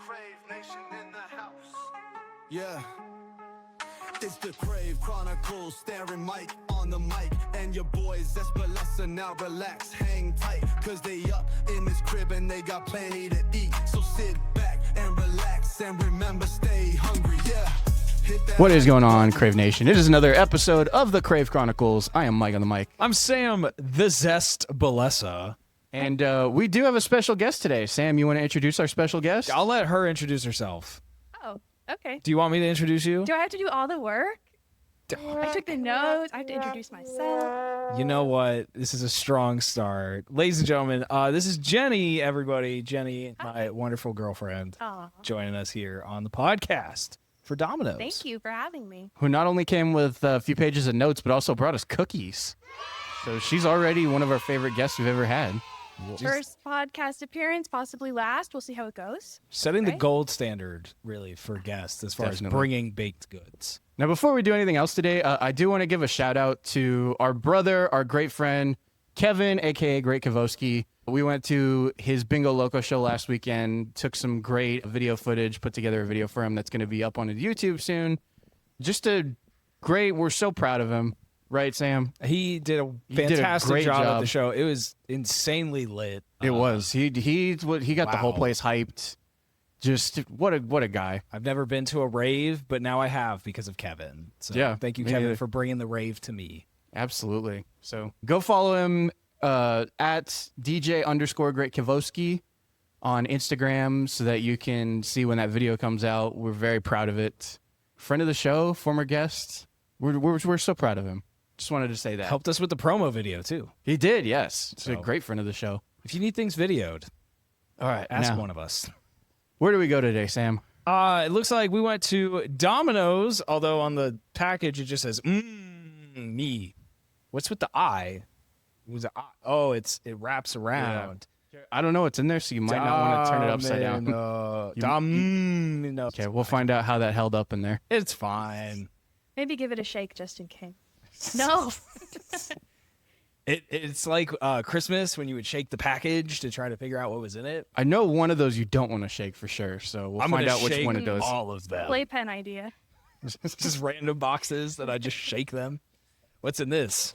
Crave Nation in the house. Yeah. It's the Crave Chronicles, staring Mike on the mic. And your boys, Espalessa, now relax, hang tight. Cause they up in this crib and they got plenty to eat. So sit back and relax and remember, stay hungry, yeah. What is going on, Crave Nation? It is another episode of the Crave Chronicles. I am Mike on the mic. I'm Sam, the Zest Balessa. And we do have a special guest today. Sam, you want to introduce our special guest? I'll let her introduce herself. Oh, okay. Do you want me to introduce you? Do I have to do all the work? I took the notes. I have to introduce myself. You know what? This is a strong start. Ladies and gentlemen, this is Jenny, everybody. Jenny, my wonderful girlfriend, Aw. joining us here on the podcast for Domino's. Thank you for having me. Who not only came with a few pages of notes, but also brought us cookies. So she's already one of our favorite guests we've ever had. First podcast appearance, possibly last. We'll see how it goes. Setting the Right? gold standard, really, for guests as far Definitely. as bringing baked goods. Now, before we do anything else today, I do want to give a shout out to our brother, our great friend, Kevin, a.k.a. Great Kavoski. We went to his Bingo Loco show last weekend, took some great video footage, put together a video for him that's going to be up on YouTube soon. We're so proud of him. Right, Sam? He did a did a fantastic great job at job. the show. It was insanely lit. It was. He got the whole Wow. place hyped. Just what a guy. I've never been to a rave, but now I have because of Kevin. So Yeah, thank you, me Kevin, neither. for bringing the rave to me. Absolutely. So go follow him at DJ_Great Kavoski on Instagram so that you can see when that video comes out. We're very proud of it. Friend of the show, former guest. We're so proud of him. Just wanted to say that. Helped us with the promo video, too. He did, yes. He's a So- great friend of the show. If you need things videoed, All right, ask now, one of us. where do we go today, Sam? It looks like we went to Domino's, although on the package it just says, me. What's with the I? It was a I. Oh, it wraps around. I don't know what's in there, so you might not want to turn it upside down. Domino. Okay, we'll find out how that held up in there. It's fine. Maybe give it a shake just in case. No. It's like Christmas when you would shake the package to try to figure out what was in it. I know one of those you don't want to shake for sure, so we'll I'm find gonna out which shake one it does. all of them. Playpen idea. Just random boxes that I just shake them. What's in this?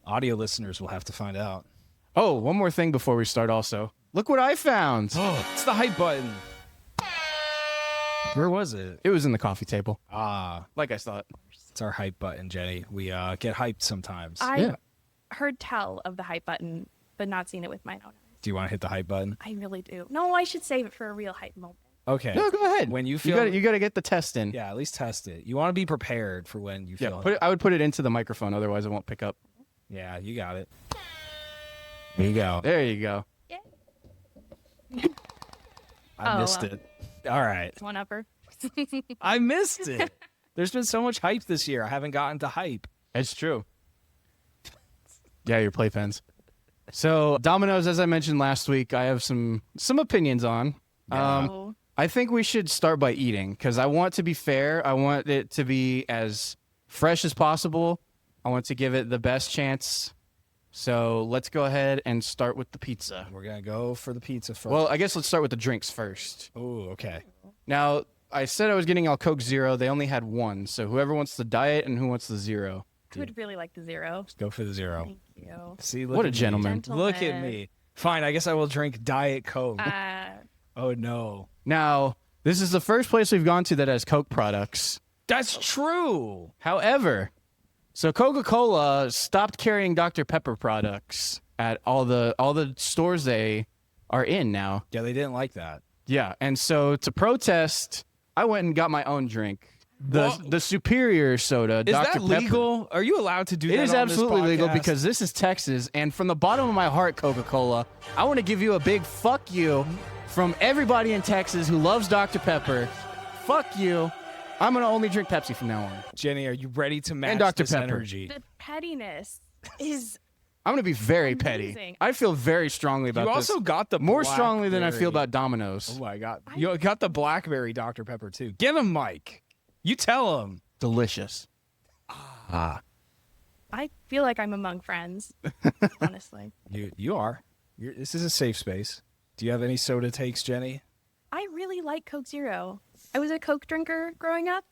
Audio listeners will have to find out. Oh, one more thing before we start also. Look what I found. Oh, it's the hype button. Where was it? It was in the coffee table, Ah, like I thought. it's our hype button, Jenny. We get hyped sometimes. I Yeah. heard tell of the hype button, but not seen it with my own eyes. Do you want to hit the hype button? I really do. No, I should save it for a real hype moment. Okay. No, go ahead. When you you feel, got to get the test in. yeah, at least test it. You want to be prepared for when you feel. I would put it into the microphone, otherwise it won't pick up. Yeah, you got it. There you go. There you go. I Oh, missed it. All right, One upper. I missed it. There's been so much hype this year. I haven't gotten to hype. It's true. Yeah, your playpens. So Domino's, as I mentioned last week, I have some opinions on. Oh. I think we should start by eating because I want to be fair. I want it to be as fresh as possible. I want to give it the best chance. So let's go ahead and start with the pizza. We're gonna go for the pizza first. Well, I guess let's start with the drinks first. oh, okay. Now, I said I was getting all Coke Zero. They only had one. So whoever wants the diet and who wants the zero. I would really like the zero. Go for the zero. Thank you. See, look What a at me. gentleman. Look at Gentleman. me. Fine, I guess I will drink Diet Coke. Uh, Oh no. Now, this is the first place we've gone to that has Coke products. That's true. However, so Coca-Cola stopped carrying Dr. Pepper products at all the stores they are in now. Yeah, they didn't like that. Yeah, and so to protest, I went and got my own drink. The superior soda, Is Dr. that Pepper. legal? Are you allowed to do that? It is on this absolutely legal podcast? because this is Texas, and from the bottom of my heart, Coca-Cola, I want to give you a big fuck you from everybody in Texas who loves Dr. Pepper. Fuck you. I'm going to only drink Pepsi from now on. Jenny, are you ready to match Dr. this Pepper. energy? the pettiness is I'm going to be very petty. Amazing. I feel very strongly about You this. also got the More strongly than I feel blackberry. about Domino's. Oh my god, you got the blackberry Dr. Pepper too. Get him, Mike. You tell him. Delicious. I feel like I'm among friends, honestly. You are. This is a safe space. Do you have any soda takes, Jenny? I really like Coke Zero. I was a Coke drinker growing up,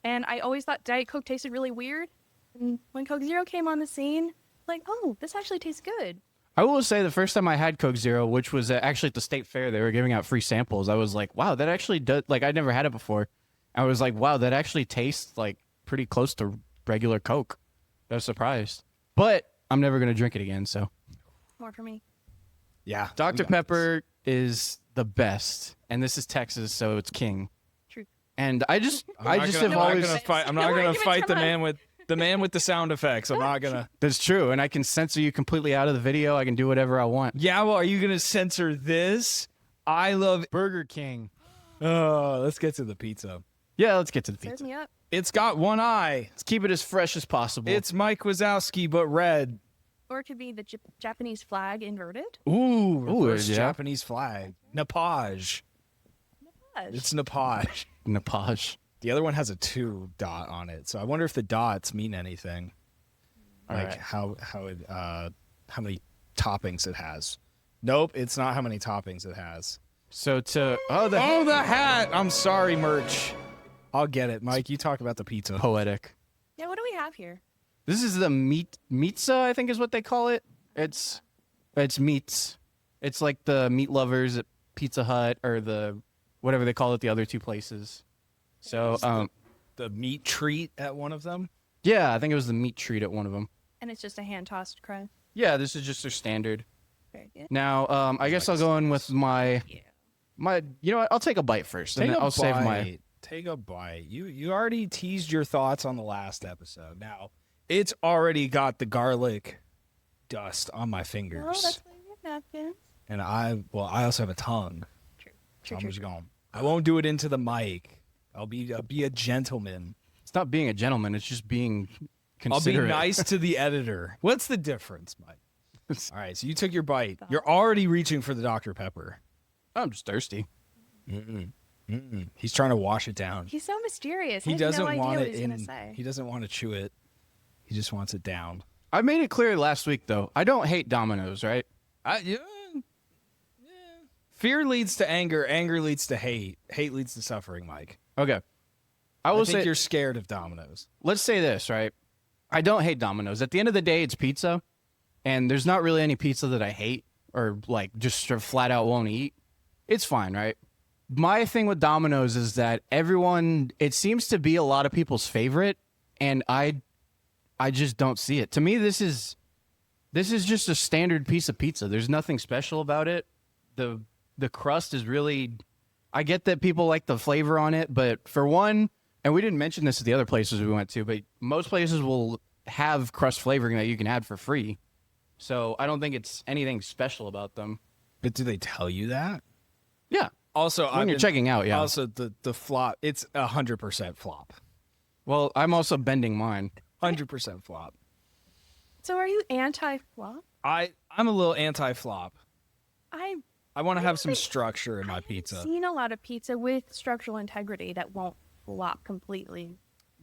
and I always thought Diet Coke tasted really weird. And when Coke Zero came on the scene, like, oh, this actually tastes good. I will say the first time I had Coke Zero, which was actually at the state fair, they were giving out free samples. I was like, wow, that actually does, like, I'd never had it before. I was like, wow, that actually tastes like pretty close to regular Coke. I was surprised. But I'm never going to drink it again, so. More for me. Yeah. Dr. Pepper is the best. And this is Texas, so it's king. True. And I just I'm have always. I'm not No gonna arguments, fight the come on. man with the sound effects. I'm not gonna. That's true. And I can censor you completely out of the video. I can do whatever I want. Yeah, well, are you gonna censor this? I love Burger King. Oh, let's get to the pizza. Yeah, let's get to the Serve pizza. me up. It's got one eye. Let's keep it as fresh as possible. It's Mike Wazowski, but red. Or it could be the Japanese flag inverted. Ooh, Ooh, reverse yeah. Japanese flag. Napage. It's Napage. Napage. The other one has a 2 dot on it, so I wonder if the dots mean anything. All Like right. how many toppings it has. Nope, it's not how many toppings it has. So to The hat. I'm sorry, merch. I'll get it, Mike. You talk about the pizza. poetic. Yeah, what do we have here? This is the meatza, I think is what they call it. It's meats. It's like the meat lovers at Pizza Hut or the whatever they call it the other two places. So The meat treat at one of them. yeah, I think it was the meat treat at one of them. And it's just a hand-tossed crust. Yeah, this is just their standard. Very good. Now, I guess I'll go in with my you know what? I'll take a bite first and then I'll save my Take a bite. You already teased your thoughts on the last episode. Now, it's already got the garlic dust on my fingers. Oh, that's why you have napkins. And I also have a tongue. True. So True, I'm true, just true. going. I won't do it into the mic. I'll be a gentleman. It's not being a gentleman, it's just being I'll be considerate. nice to the editor. What's the difference, Mike? All right, so you took your bite. You're already reaching for the Dr. Pepper. I'm just thirsty. He's trying to wash it down. He's so mysterious. He I have doesn't no idea want what it he's in. gonna say. He doesn't want to chew it. He just wants it down. I made it clear last week though. I don't hate Domino's, right? Yeah. Fear leads to anger. Anger leads to hate. Hate leads to suffering, Mike. Okay. I I will think say you're scared of Domino's. let's say this, right? I don't hate Domino's. At the end of the day, it's pizza, and there's not really any pizza that I hate or like just sort of flat out won't eat. It's fine, right? My thing with Domino's is that it seems to be a lot of people's favorite, and I just don't see it. To me, this is just a standard piece of pizza. There's nothing special about it. The crust is really, I get that people like the flavor on it, but for one, and we didn't mention this at the other places we went to, but most places will have crust flavoring that you can add for free. So I don't think it's anything special about them. But do they tell you that? Yeah. Also, When you're checking out, yeah. Also, the flop. It's 100% flop. Well, I'm also bending mine. 100% flop. So are you anti-flop? I'm a little anti-flop. I I want to have some haven't- structure in my haven't pizza. seen a lot of pizza with structural integrity that won't flop completely.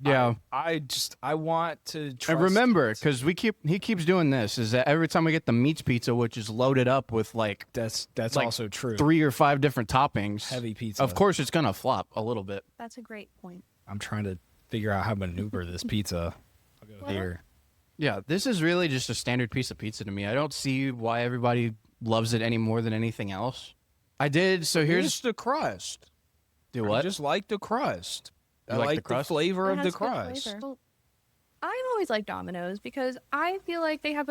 Yeah. I want to trust And remember, it. because he keeps doing this, is that every time we get the meats pizza, which is loaded up with like that's like also true. 3 or 5 different toppings, Heavy pizza. of course it's gonna flop a little bit. That's a great point. I'm trying to figure out how to maneuver this pizza. I'll go Well, here. Yeah, this is really just a standard piece of pizza to me. I don't see why everybody loves it any more than anything else. I did. So Here's here's the crust. do I what? just like the crust. I You like the like the crust? flavor It of the has good crust. flavor. Well, I've always liked Domino's because I feel like they have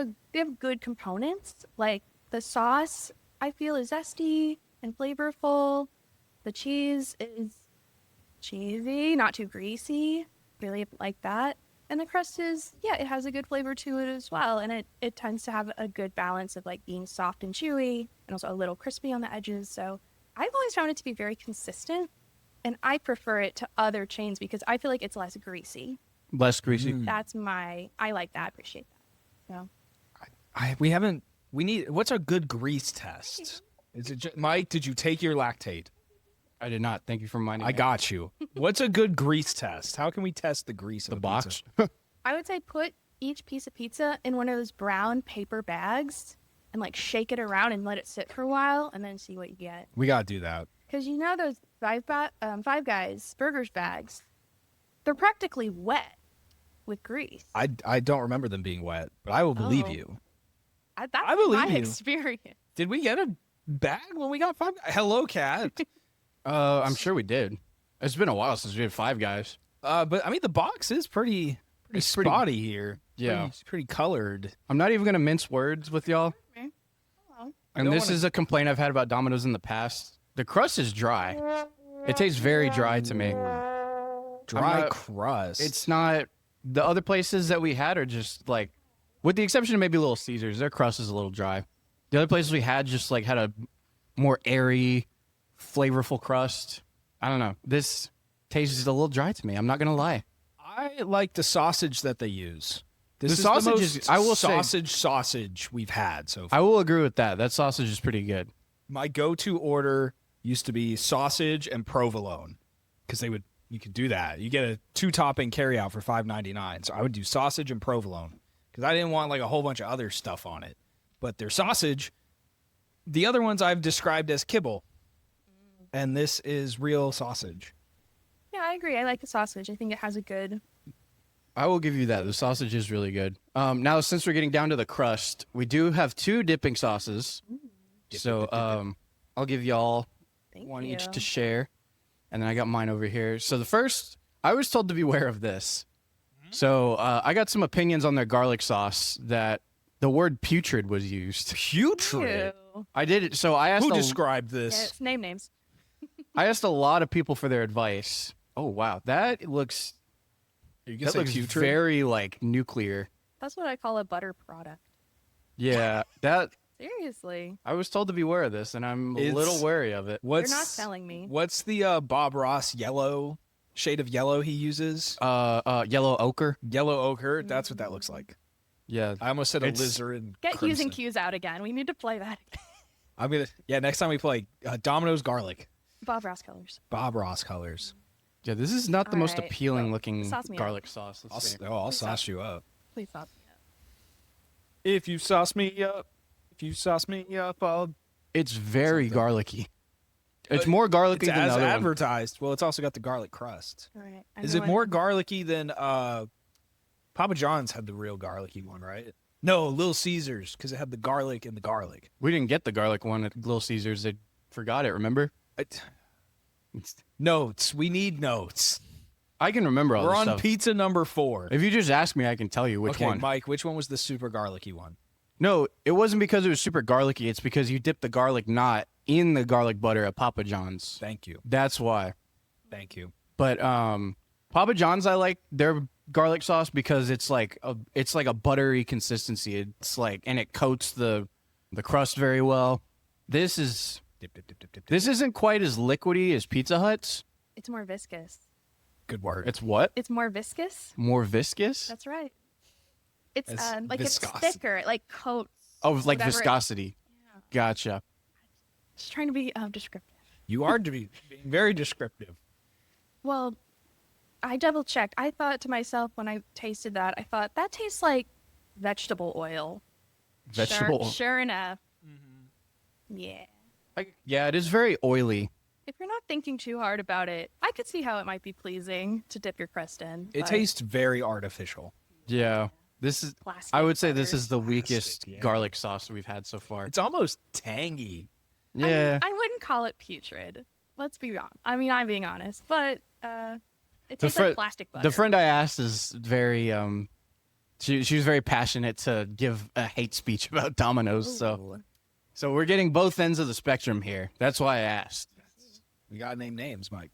good components. Like the sauce, I feel is zesty and flavorful. The cheese is cheesy, not too greasy. Really like that. And the crust is, yeah, it has a good flavor to it as well. And it tends to have a good balance of like being soft and chewy and also a little crispy on the edges. So I've always found it to be very consistent. And I prefer it to other chains because I feel like it's less greasy. Less greasy. I like that, appreciate that. So We need, what's a good grease test? Is it Mike, did you take your lactate? I did not. Thank you for reminding I me. got you. What's a good grease test? How can we test the grease the of a box. pizza? I would say put each piece of pizza in one of those brown paper bags and like shake it around and let it sit for a while and then see what you get. We gotta do that. Because you know those Five Guys burgers bags, they're practically wet with grease. I don't remember them being wet, but I will believe Oh. you. That's I believe my you. experience. Did we get a bag when we got Five? Hello, cat. I'm sure we did. It's been a while since we had Five Guys. But I mean, the box is pretty It's pretty- spotty here. Yeah. pretty colored. I'm not even gonna mince words with y'all. Okay. Hello. And don't this wanna- is a complaint I've had about Domino's in the past. The crust is dry. It tastes very dry to me. Dry not- crust. It's not. The other places that we had are just like, with the exception of maybe Little Caesars, their crust is a little dry. The other places we had just like had a more airy, flavorful crust. I don't know. This tastes a little dry to me. I'm not gonna lie. I like the sausage that they use. This The is sausage the is- most I will say- sausage we've had so far. I will agree with that. That sausage is pretty good. My go-to order used to be sausage and provolone because you could do that. You get a 2-topping carryout for $5.99. So I would do sausage and provolone because I didn't want like a whole bunch of other stuff on it. But their sausage, the other ones I've described as kibble, and this is real sausage. Yeah, I agree. I like the sausage. I think it has a good. I will give you that. The sausage is really good. Now, since we're getting down to the crust, we do have 2 dipping sauces. So I'll give y'all Thank one you. each to share. And then I got mine over here. So the first, I was told to beware of this. So I got some opinions on their garlic sauce that the word putrid was used. Putrid. Ew. I did it. So I asked, Who described this? Yeah, it's name names. I asked a lot of people for their advice. Oh, wow. That looks, You can that say looks putrid. very like nuclear. That's what I call a butter product. Yeah, that Seriously. I was told to beware of this, and I'm a It's- little wary of it. What's You're not selling me. What's the Bob Ross yellow shade of yellow he uses? Yellow ochre. Yellow ochre. That's what that looks like. Yeah, I almost said It's- a lizard. Get Q's crimson. and Q's out again. We need to play that again. I'm gonna. Yeah, next time we play Domino's garlic. Bob Ross colors. Bob Ross colors. yeah. This is not the most Alright, appealing well, looking sauce me up. garlic sauce. Let's see. I'll sauce you up. Please stop. If you sauce me up, I'll. It's very Something. garlicky. It's more garlicky It's than as the other one. advertised. Well, it's also got the garlic crust. All right. Is it more garlicky than Papa John's had the real garlicky one, right? No, Little Caesars because it had the garlic and the garlic. We didn't get the garlic one at Little Caesars. They forgot it. Remember? Notes. We need notes. I can remember all We're this on stuff. pizza number 4. If you just ask me, I can tell you which okay, one. Mike, which one was the super garlicky one? No, it wasn't because it was super garlicky. It's because you dipped the garlic knot in the garlic butter at Papa John's. Thank you. That's why. Thank you. But Papa John's, I like their garlic sauce because it's like a buttery consistency. It's like, and it coats the crust very well. This Dip, dip, dip, dip, dip. this isn't quite as liquidy as Pizza Hut's. It's more viscous. Good word. It's what? It's more viscous. More viscous? That's right. It's It's like viscosity. it's thicker. It like coats. Oh, like whatever it- viscosity. Gotcha. Just trying to be descriptive. You are being very descriptive. Well, I double checked. I thought to myself when I tasted that, I thought that tastes like vegetable oil. Vegetable. Sure enough. Yeah. Yeah, it is very oily. If you're not thinking too hard about it, I could see how it might be pleasing to dip your crust in. It but tastes very artificial. Yeah. This is plastic I would say this butter. is the weakest yeah. garlic sauce we've had so far. It's almost tangy. Yeah. I wouldn't call it putrid. Let's be wrong. I mean, I'm being honest, but it tastes fri- like plastic butter. The friend I asked is very she was very passionate to give a hate speech about Domino's. So we're getting both ends of the spectrum here. That's why I asked. We gotta name names, Mike.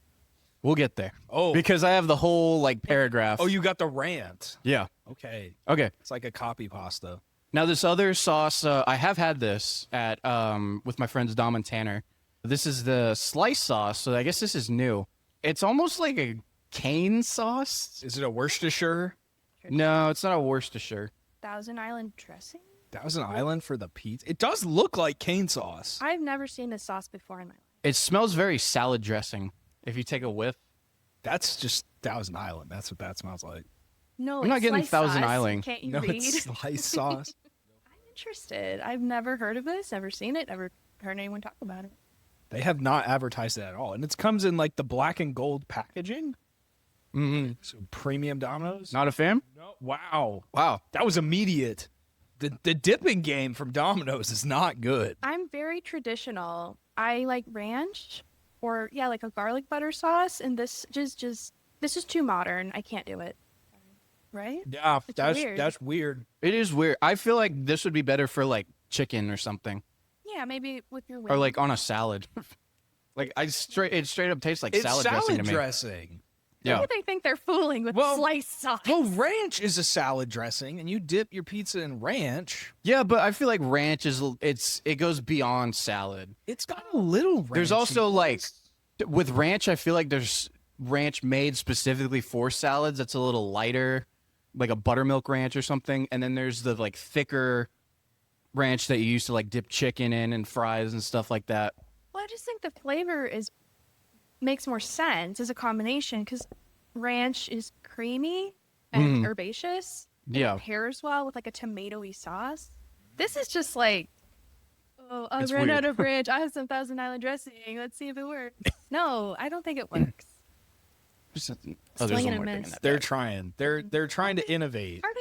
We'll get there. Oh. Because I have the whole like paragraph. Oh, you got the rant. Yeah. Okay. Okay. It's like a copy pasta. Now this other sauce, I have had this at with my friends Dom and Tanner. This is the slice sauce, so I guess this is new. It's almost like a cane sauce. Is it a Worcestershire? No, it's not a Worcestershire. Thousand Island dressing? That was an island for the pizza. It does look like cane sauce. I've never seen this sauce before in my life. It smells very salad dressing. If you take a whiff, That's just Thousand Island. That's what that smells like. No, I'm not it's getting sliced Thousand sauce. Island. Can't you No, read? it's sliced sauce. interested. I've never heard of this, never seen it, never heard anyone talk about it. They have not advertised it at all, and it comes in like the black and gold packaging. Mm-hmm. So premium Domino's. Not a fan? No. Wow. Wow. That was immediate. The dipping game from Domino's is not good. I'm very traditional. I like ranch or like a garlic butter sauce, and this is too modern. I can't do it. Right? Yeah, It's that's weird. that's weird. It is weird. I feel like this would be better for like chicken or something, Yeah, maybe with your or like on a salad. Like it straight up tastes like It's salad dressing to me. dressing. Yeah. Who do they think they're fooling with Well- sliced sauce? Well, ranch is a salad dressing, and you dip your pizza in ranch. Yeah, but I feel like ranch it goes beyond salad. It's got a little ranch. There's also like with ranch, I feel like there's ranch made specifically for salads that's a little lighter, like a buttermilk ranch or something, and then there's the like thicker ranch that you used to like dip chicken in and fries and stuff like that. Well, I just think the flavor makes more sense as a combination because ranch is creamy and herbaceous. and Yeah. it pairs well with like a tomatoey sauce. This is just like, oh, I It's ran weird. out of ranch. I have some Thousand Island dressing. Let's see if it works. No, I don't think it works. Oh, Swing there's and one a more thing in miss. that. They're trying. They're trying to innovate. Are they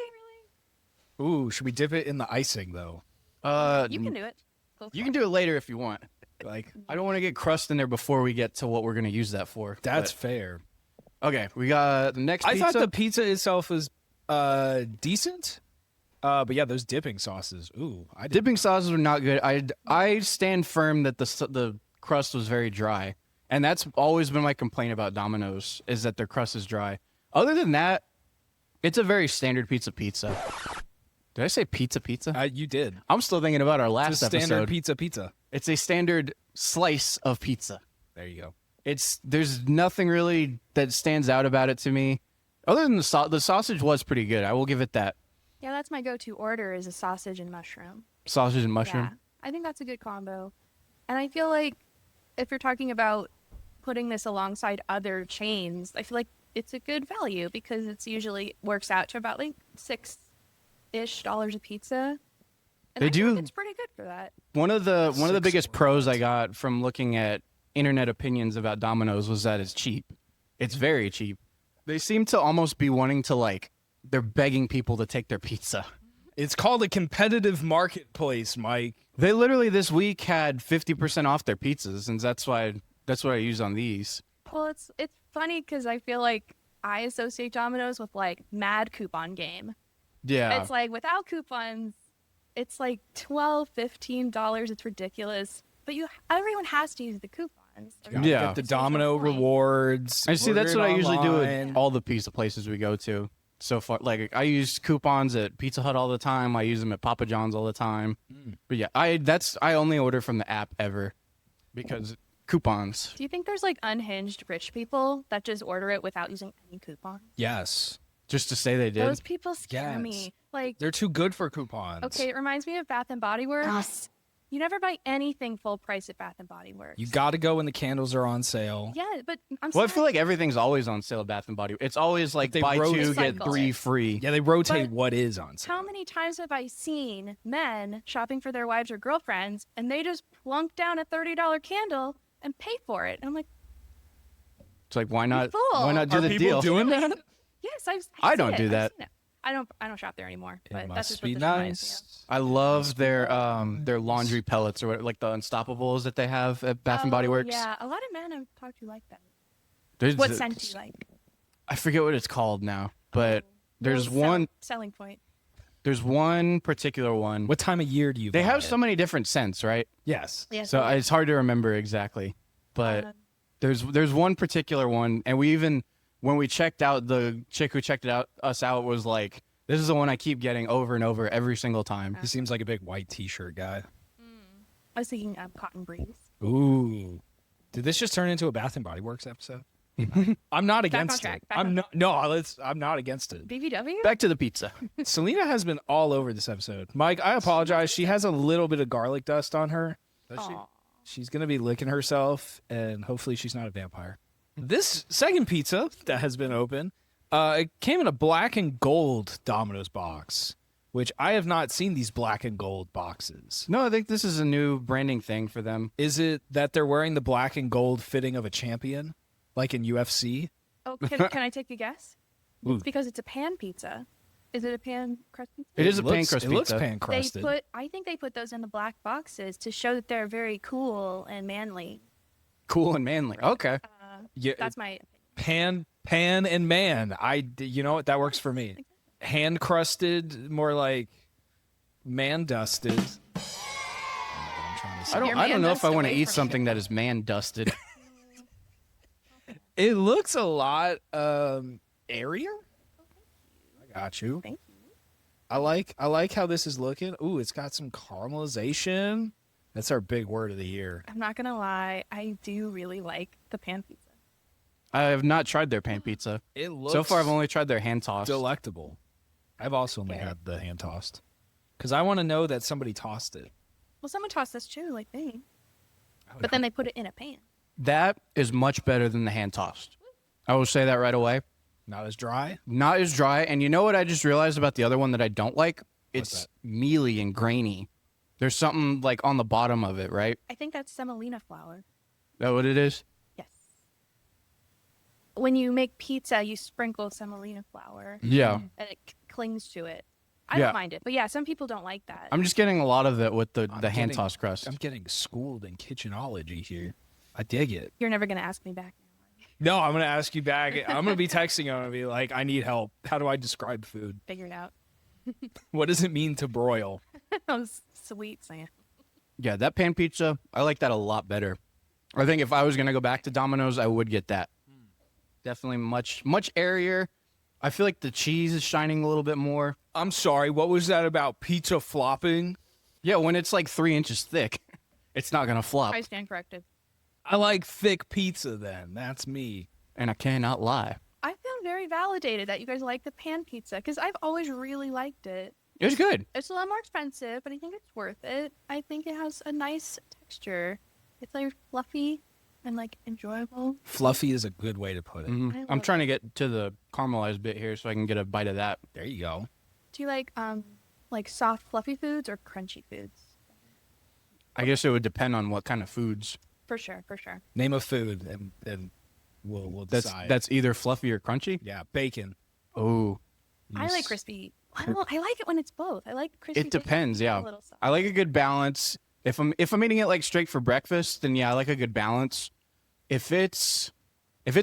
really? Ooh, should we dip it in the icing though? You can do it. Go You for can it. do it later if you want. Like I don't want to get crust in there before we get to what we're going to use that for. that's fair. but- okay. We got the next I pizza. thought the pizza itself was decent. But yeah, those dipping sauces. Ooh, I did. dipping sauces were not good. I stand firm that the crust was very dry, and that's always been my complaint about Domino's is that their crust is dry. Other than that, it's a very standard pizza. Did I say pizza? You did. I'm still thinking about our last It's a standard episode. pizza. It's a standard slice of pizza. There you go. There's nothing really that stands out about it to me, other than the sausage was pretty good. I will give it that. Yeah, that's my go-to order is a sausage and mushroom. Sausage and mushroom. Yeah, I think that's a good combo. And I feel like if you're talking about putting this alongside other chains, I feel like it's a good value because it's usually works out to about like $6-ish a pizza. And They I think do- it's pretty good for that. One of the Six biggest orders. pros I got from looking at internet opinions about Domino's was that it's cheap. It's very cheap. They seem to almost be wanting to like they're begging people to take their pizza. It's called a competitive marketplace, Mike. They literally this week had 50% off their pizzas, and that's what I use on these. Well, it's funny because I feel like I associate Domino's with like mad coupon game. Yeah. It's like without coupons, it's like $12, $15. It's ridiculous. But everyone has to use the coupons. You Yeah. Get the It's the Domino point. I rewards. see that's order what it I usually do online. at all the pizza places we go to. So far, like I use coupons at Pizza Hut all the time. I use them at Papa John's all the time. But yeah, I only order from the app ever because coupons. Do you think there's like unhinged rich people that just order it without using any coupons? Yes. Just to say they did. Those people scare Yes. me. Like, They're too good for coupons. okay, it reminds me of Bath and Body Works. You never buy anything full price at Bath and Body Works. You got to go when the candles are on sale. Yeah, but I'm Well, I sorry. feel like everything's always on sale at Bath and Body. It's always like They buy two rotate get it. 3 free. Yeah, they rotate But what is on sale. How many times have I seen men shopping for their wives or girlfriends and they just plunk down a $30 candle and pay for it? And I'm like, It's like why not? fool. Why not do Are the people deal? doing that? yes, I seen don't it. do I've that. seen it. I don't shop there anymore. But It that's must just be what this reminds me nice. I love their laundry pellets or like the Unstoppables that they have at Bath and Body Oh, Works. Yeah, a lot of men I've talked to like that. There's What scent do you like? I forget what it's called now, but there's Little one. selling point. There's one particular one. What time of year do you They buy have it? so many different scents, right? Yes. Yes. So it's hard to remember exactly, but there's one particular one, and we even when we checked out, the chick who checked us out was like, "This is the one I keep getting over and over every single time." He seems like a big white T-shirt guy. I was thinking Cotton Breeze. Ooh. Did this just turn into a Bath and Body Works episode? I'm not against track, it. back I'm on not. No, I'm not against it. BBW? Back to the pizza. Selena has been all over this episode. Mike, I apologize. She has a little bit of garlic dust on her. Aw. She's gonna be licking herself, and hopefully she's not a vampire. This second pizza that has been open, it came in a black and gold Domino's box. which I have not seen these black and gold boxes. No, I think this is a new branding thing for them. Is it that they're wearing the black and gold fitting of a champion, like in UFC? Oh, can I take a guess? Ooh. It's because it's a pan pizza. Is it a pan crust pizza? It is a pan looks- crust It looks pizza. pan crusted. I think they put those in the black boxes to show that they're very cool and manly. Cool and manly. Okay. Yeah, That's my pan and man. You know what? That works for me. Hand crusted, more like man dusted. I Your don't man know if I dust want to away eat from something that is man dusted. It looks a lot airier. I got you. Thank you. I like how this is looking. Ooh, it's got some caramelization. That's our big word of the year. I'm not gonna lie, I do really like the pan pizza. I have not tried their pan pizza. It looks So far, I've only tried their hand tossed. delectable. I've also only Okay. had the hand tossed because I want to know that somebody tossed it. Well, someone tossed this too, like me, but then they put it in a pan. That is much better than the hand tossed. I will say that right away. Not as dry. Not as dry. And you know what I just realized about the other one that I don't like? It's that? mealy and grainy. There's something like on the bottom of it, right? I think that's semolina flour. Is that what it is? Yes. When you make pizza, you sprinkle semolina flour, Yeah. and it clings to it. I Yeah. don't mind it, but yeah, some people don't like that. I'm just getting a lot of it with the I'm hand getting- tossed crust. I'm getting schooled in kitchenology here. I dig it. You're never gonna ask me back. No, I'm gonna ask you back. I'm gonna be texting you. I'm gonna be like, I need help. How do I describe food? Figure it out. What does it mean to broil? That was sweet, Sam. Yeah, that pan pizza, I like that a lot better. I think if I was going to go back to Domino's, I would get that. Definitely much airier. I feel like the cheese is shining a little bit more. I'm sorry. What was that about pizza flopping? Yeah, when it's like 3 inches thick, it's not going to flop. I stand corrected. I like thick pizza. Then that's me. And I cannot lie. I feel very validated that you guys like the pan pizza because I've always really liked it. It was good. It's a lot more expensive, but I think it's worth it. I think it has a nice texture. It's like fluffy and like enjoyable. Fluffy is a good way to put it. Mhm. I I'm love trying to get to the caramelized bit here so I can get a bite of that. There you go. Do you like soft fluffy foods or crunchy foods? I guess it would depend on what kind of foods. For sure, for sure. Name a food, and we'll decide. That's either fluffy or crunchy. yeah, bacon. Oh, I like crispy. Well, I like it when it's both. I like crispy. it depends. bacon Yeah, and a little soft. I like a good balance. If I'm eating it like straight for breakfast, then yeah, I like a good balance. If it's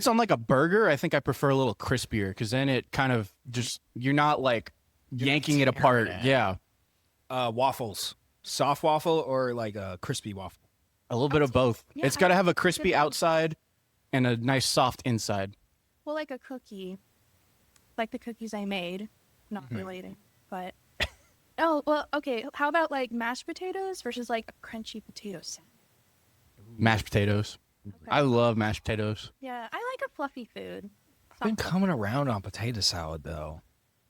on like a burger, I think I prefer a little crispier because then it kind of just you're not like yanking it apart. tearing it. Yeah, Waffles, soft waffle or like a crispy waffle. a little bit of both. Yeah, It's got to I- have a crispy outside and a nice soft inside. Well, like a cookie, like the cookies I made. Not relating, but oh well. Okay, how about like mashed potatoes versus like a crunchy potato salad? Mashed potatoes. Okay. I love mashed potatoes. Yeah, I like a fluffy food. I've been Soft- coming around on potato salad though.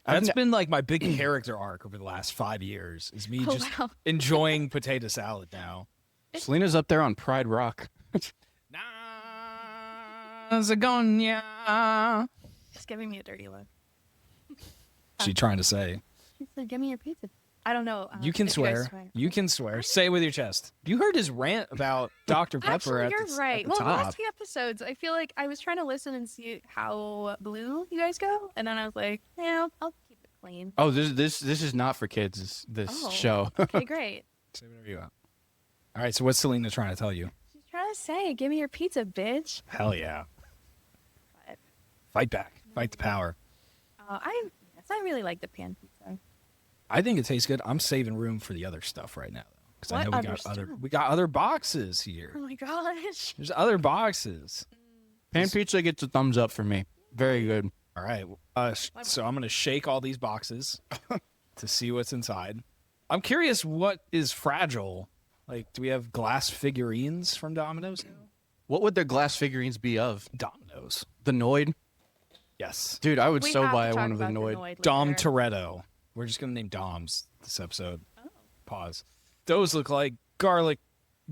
I've That's ne- been like my big character arc over the last 5 years. Is me Oh, just wow. enjoying potato salad now. Selena's up there on Pride Rock. Zagonia. Just giving me a dirty look. She trying to say? She said, "Give me your pizza." I don't know. You can if guys swear. You can swear. Say it with your chest. You heard his rant about Dr. Pepper Actually, at you're the, right. at the Well, the top. last few episodes, I feel like I was trying to listen and see how blue you guys go, and then I was like, "Yeah, I'll keep it clean." Oh, this is not for kids. This Oh. show. Okay, great. Say whatever you want. All right. So what's Selena trying to tell you? She's trying to say, "Give me your pizza, bitch." Hell yeah. But, Fight back. Fight the power. I really like the pan pizza. I think it tastes good. I'm saving room for the other stuff right now, because I What know other we got other boxes here. Oh my gosh. There's other boxes. Pan pizza gets a thumbs up for me. Very good. All right. So I'm gonna shake all these boxes to see what's inside. I'm curious what is fragile. Like, do we have glass figurines from Domino's? What would their glass figurines be of? Domino's. The Noid? Yes. Dude, I would We so have to buy talk one of the about Noid. Dom later. Toretto. We're just gonna name Doms this episode. Oh. Pause. Those look like garlic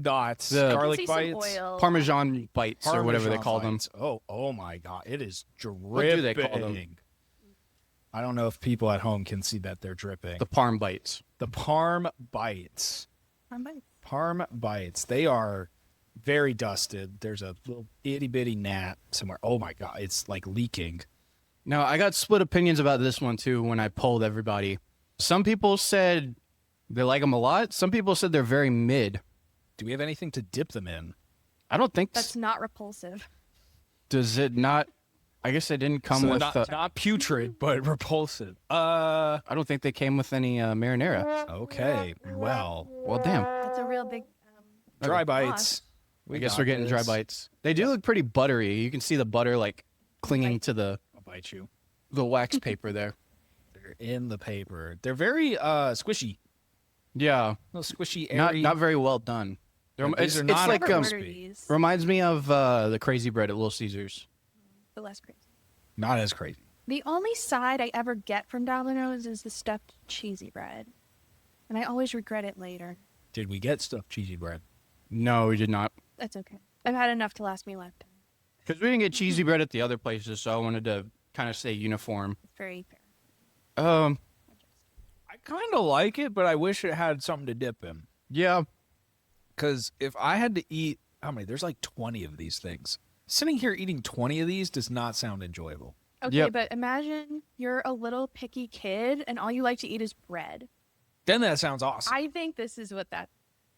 dots. The- I can garlic see some bites. oil. Parmesan bites or whatever they Parmesan call them. bites. Oh my god. It is dripping. What do they call them? I don't know if people at home can see that they're dripping. The Parm bites. The Parm bites. I'm bites. Parm bites. They are very dusted. There's a little itty bitty gnat somewhere. Oh my god, it's like leaking. Now, I got split opinions about this one too when I polled everybody. Some people said they like them a lot. Some people said they're very mid. Do we have anything to dip them in? I don't think. That's not repulsive. Does it not? I guess they didn't come So with. not putrid, but repulsive. I don't think they came with any marinara. Okay. Well, Damn. That's a real big. dry loss. bites. I guess we're getting dry bites. They do look pretty buttery. You can see the butter like clinging to the I'll bite you. wax paper there. They're in the paper. They're very squishy. Yeah, Little squishy, not airy. not very well done. These are It's not like Never ordered crispy. these. reminds me of the crazy bread at Little Caesars. The less crazy. Not as crazy. The only side I ever get from Domino's is the stuffed cheesy bread, and I always regret it later. Did we get stuffed cheesy bread? No, we did not. That's okay. I've had enough to last me a lifetime. Because we didn't get cheesy bread at the other places, so I wanted to kind of stay uniform. It's very fair. I kind of like it, but I wish it had something to dip in. Yeah. Because if I had to eat, how many? There's like 20 of these things. Sitting here eating 20 of these does not sound enjoyable. Okay, Yep. but imagine you're a little picky kid and all you like to eat is bread. Then that sounds awesome. I think this is what that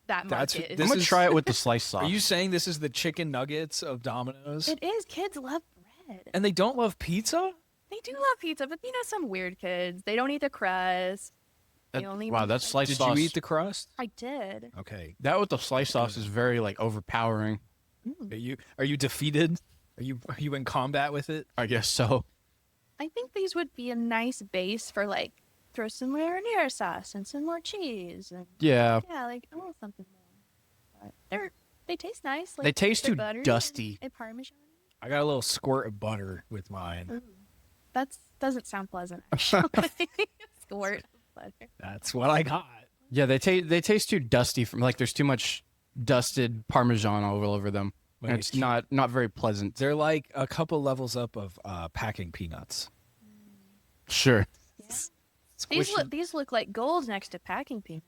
That's- market is. this I'm going to is- try it with the sliced sauce. Are you saying this is the chicken nuggets of Domino's? It is. Kids love bread. And they don't love pizza? They do love pizza, but some weird kids. They don't eat the crust. They only wow, eat that sliced Did sauce. you eat the crust? I did. Okay. That with the sliced sauce is very like overpowering. Are you defeated? Are you in combat with it? I guess so. I think these would be a nice base for like throw some marinara sauce and some more cheese and Yeah. yeah, like I want something more. But they taste nice. Like, They taste they're too buttery dusty. and Parmesan. I got a little squirt of butter with mine. Ooh, that doesn't sound pleasant. Actually, squirt of butter. That's what I got. Yeah, they taste too dusty from like there's too much dusted Parmesan all over them. And Wait. it's not very pleasant. They're like a couple levels up of packing peanuts. Sure. These look like gold next to packing peanuts.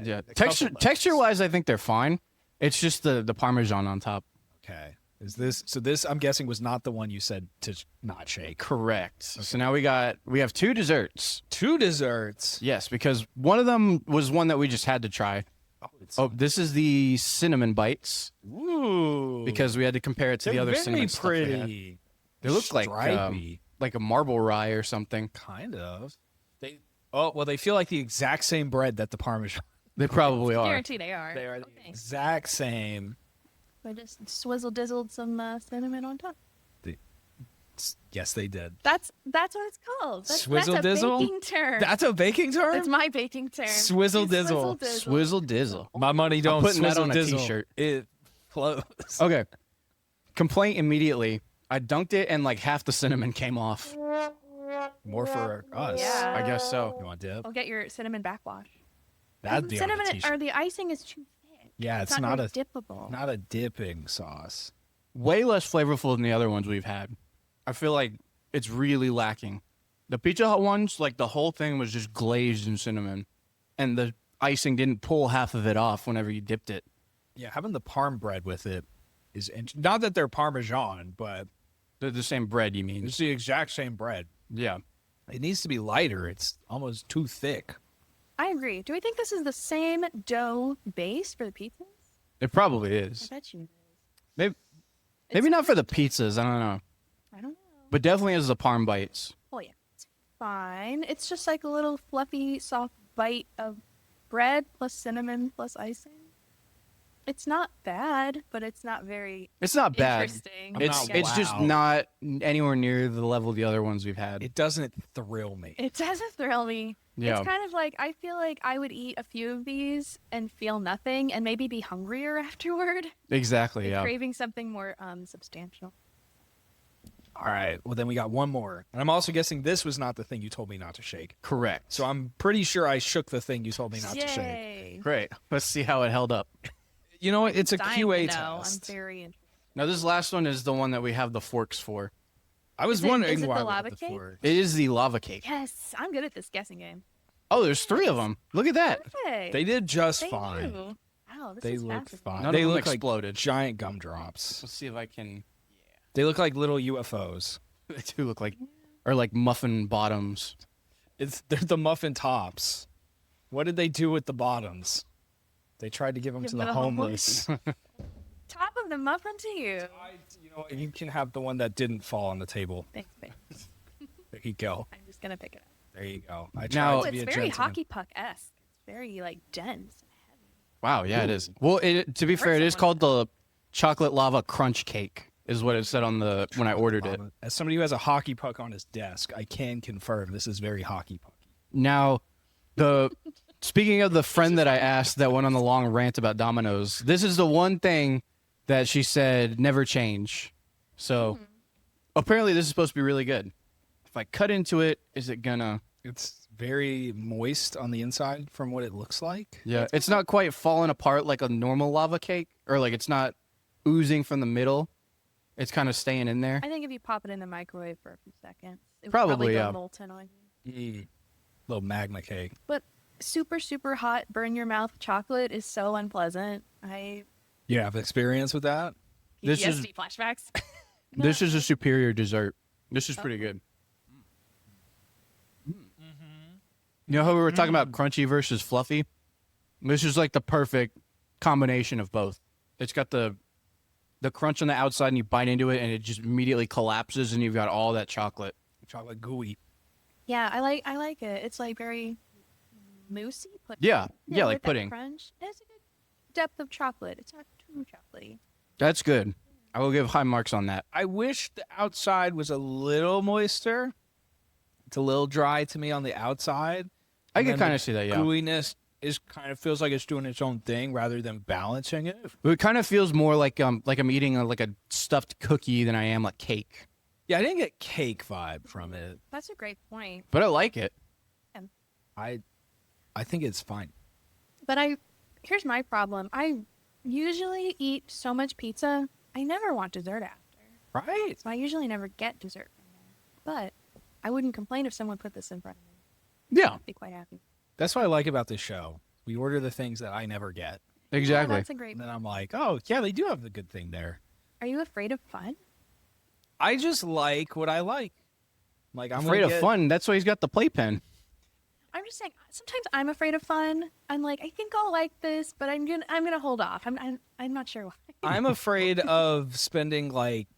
Yeah. A couple levels. Texture wise I think they're fine. It's just the Parmesan on top. Okay. This I'm guessing was not the one you said to not shake. Correct. So now we have two desserts. 2 desserts. Yes, because one of them was one that we just had to try. Oh, this is the cinnamon bites Ooh. because we had to compare it to the they're other very cinnamon stuff they had. pretty. They look Stripey. like a marble rye or something. Kind of. They feel like the exact same bread that the Parmesan. They probably are. Guarantee they are. They are the Okay. exact same. I just swizzle dizzled some cinnamon on top. Yes, they did. That's what it's called. Swizzle that's a dizzle? baking term. That's a baking term? That's my baking term. Swizzle It's dizzle. Swizzle dizzle. My money don't putting that swizzle on a dizzle. t-shirt. It flows. Okay. Complaint immediately. I dunked it and like half the cinnamon came off. More for us. Yeah. I guess so. You want dip? I'll get your cinnamon backwash. That'd be on a cinnamon t-shirt. or the icing is too thick. Yeah, it's not not very dippable. not a dipping sauce. Way less flavorful than the other ones we've had. I feel like it's really lacking. The Pizza Hut ones, like the whole thing was just glazed in cinnamon. And the icing didn't pull half of it off whenever you dipped it. Yeah, having the parm bread with it is not that they're Parmesan, but They're the same bread, you mean? it's the exact same bread. Yeah. It needs to be lighter. It's almost too thick. I agree. Do we think this is the same dough base for the pizzas? It probably I is. bet you it is. Maybe not for the pizzas. I don't know. I don't know. But definitely as the Parm bites. Oh yeah, it's fine. It's just like a little fluffy, soft bite of bread plus cinnamon plus icing. It's not bad, but it's not very It's not bad. interesting. It's just Wow. not anywhere near the level of the other ones we've had. It doesn't thrill me. It doesn't thrill me. Yeah. It's kind of like I feel like I would eat a few of these and feel nothing and maybe be hungrier afterward. Exactly, yeah. Craving something more substantial. All right. Well, then we got one more. And I'm also guessing this was not the thing you told me not to shake. Correct. So I'm pretty sure I shook the thing you told me not to shake. Yay. Great. Let's see how it held up. You know, it's a Dying QA to know. test. I'm very interested. Now, this last one is the one that we have the forks for. I was Is it- wondering is it why the we had lava the cake? four. It is the lava cake. Yes, I'm good at this guessing game. Oh, there's 3 of them. Look at that. Perfect. They did just Thank fine. you. Wow, this They is look fascinating. fine. None They of them look exploded. like giant gumdrops. Let's see if I can. They look like little UFOs. They do look like, or like muffin bottoms. They're the muffin tops. What did they do with the bottoms? They tried to give them Give to them the to the homeless. Top of the muffin to you. You know, you can have the one that didn't fall on the table. Thanks, babe. There you go. I'm just gonna pick it up. There you go. I tried Now- Oh, to it's be a very gentleman. hockey puck esque. It's very like dense. Wow, yeah, it is. Well, to be fair, it is called the chocolate lava crunch cake, is what it said on the when I ordered it. As somebody who has a hockey puck on his desk, I can confirm this is very hockey pucky. Now, speaking of the friend that I asked that went on the long rant about Domino's, this is the one thing that she said never change. So apparently, this is supposed to be really good. If I cut into it, is it gonna? It's very moist on the inside from what it looks like. Yeah, it's not quite falling apart like a normal lava cake, or like it's not oozing from the middle. It's kind of staying in there. I think if you pop it in the microwave for a few seconds, it would Probably, probably go yeah. molten on you. Little magma cake. But super, super hot, burn your mouth chocolate is so unpleasant. You have experience with that? This is- PTSD flashbacks. This is a superior dessert. This is pretty good. You know how we were talking about crunchy versus fluffy? This is like the perfect combination of both. It's got the crunch on the outside and you bite into it and it just immediately collapses and you've got all that chocolate. Chocolate gooey. Yeah, I like it. It's like very moussey. Yeah, with like that pudding. Crunch. It's a good depth of chocolate. It's not too chocolatey. That's good. I will give high marks on that. I wish the outside was a little moister. It's a little dry to me on the outside. I And can then kind the of see that, yeah. Gooiness is kind of feels like it's doing its own thing rather than balancing it. It kind of feels more like I'm eating like a stuffed cookie than I am like cake. Yeah, I didn't get cake vibe from it. That's a great point. But I like it. I think it's fine. But here's my problem. I usually eat so much pizza, I never want dessert after. Right? So I usually never get dessert from there. But I wouldn't complain if someone put this in front of me. Yeah, I'd be quite happy. That's what I like about this show. We order the things that I never get. exactly. Oh, that's a great. And then I'm like, oh, yeah, they do have the good thing there. Are you afraid of fun? I just like what I like. Like, I'm Afraid gonna of get- fun. That's why he's got the playpen. I'm just saying. Sometimes I'm afraid of fun. I'm like, I think I'll like this, but I'm gonna hold off. I'm not sure why. I'm afraid of spending like